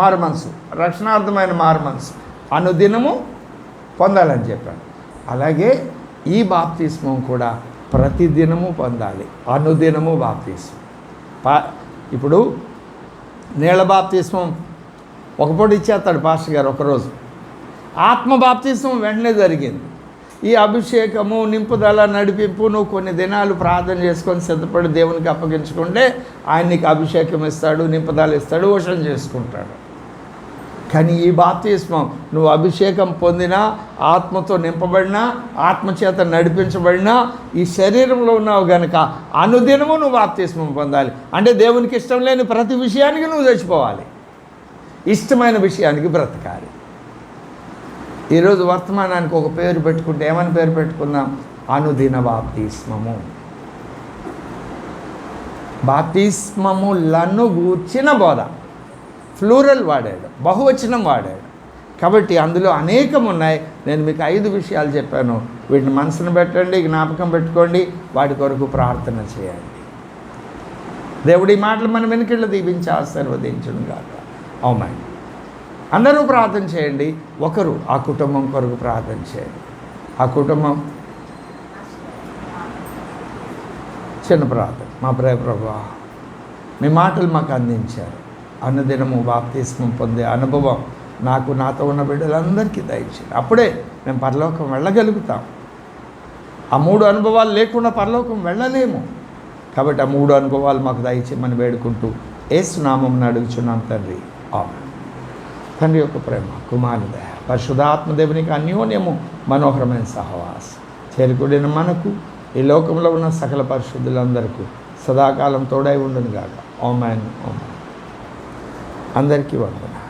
మారుమనసు, రక్షణార్థమైన మారుమనసు అనుదినము పొందాలని చెప్పాను. అలాగే ఈ బాప్తిస్మం కూడా ప్రతిదినము పొందాలి, అనుదినము బాప్తిస్మం. ఇప్పుడు నీళ్ళ బాప్తిస్మం ఒక పూట ఇచ్చేస్తాడు పాస్టర్ గారు ఒకరోజు. ఆత్మ బాప్తిస్మం వెంటనే జరిగింది. ఈ అభిషేకము, నింపుదల, నడిపింపు నువ్వు కొన్ని దినాలు ప్రార్థన చేసుకొని సిద్ధపడి దేవునికి అప్పగించుకుంటే ఆయన నీకు అభిషేకం ఇస్తాడు, నింపుదల ఇస్తాడు, వశం చేసుకుంటాడు. కానీ ఈ బాప్తిస్మం నువ్వు అభిషేకం పొందినా, ఆత్మతో నింపబడినా, ఆత్మచేత నడిపించబడినా, ఈ శరీరంలో ఉన్నావు కనుక అనుదినము నువ్వు బాప్తిస్మం పొందాలి. అంటే దేవునికి ఇష్టం లేని ప్రతి విషయానికి నువ్వు చచ్చిపోవాలి, ఇష్టమైన విషయానికి బ్రతకాలి. ఈరోజు వర్తమానానికి ఒక పేరు పెట్టుకుంటే ఏమని పేరు పెట్టుకుందాం? అనుదిన బాప్తిస్మము. బాప్తిస్మములను గూర్చిన బోధ. ఫ్లూరల్ వాడాడు, బహువచనం వాడాడు. కాబట్టి అందులో అనేకం ఉన్నాయి. నేను మీకు 5 విషయాలు చెప్పాను. వీటిని మనసును పెట్టండి, జ్ఞాపకం పెట్టుకోండి, వాటి కొరకు ప్రార్థన చేయండి. దేవుడి మాటలు మన వెనుకళ్ళు దీవించి ఆశీర్వదించును గాక. అవునండి. అందరూ ప్రార్థన చేయండి. ఒకరు ఆ కుటుంబం కొరకు ప్రార్థన చేయండి. ఆ కుటుంబం చిన్న ప్రార్థన. మా ప్రియ ప్రభువా, మీ మాటలు మాకు అందించారు. అనుదినము బాప్తిస్మం పొందే అనుభవం నాకు, నాతో ఉన్న బిడ్డలందరికీ దయచేయండి. అప్పుడే మేము పరలోకం వెళ్ళగలుగుతాం. ఆ 3 అనుభవాలు లేకుండా పరలోకం వెళ్ళలేము. కాబట్టి ఆ 3 అనుభవాలు మాకు దయచేయమని వేడుకుంటూ యేసు నామమున అడుగుచున్నాం తండ్రి, ఆమేన్. తండ్రి యొక్క ప్రేమ, కుమారుని దయ, పరిశుద్ధాత్మ దేవునికి అన్యోన్యము, మనోహరమైన సహవాసం చేరుకుడిన మనకు, ఈ లోకంలో ఉన్న సకల పరిశుద్ధులందరికీ సదాకాలం తోడై ఉండును గాక. ఆమేన్. ఆమేన్. అందరికీ వందనాలు.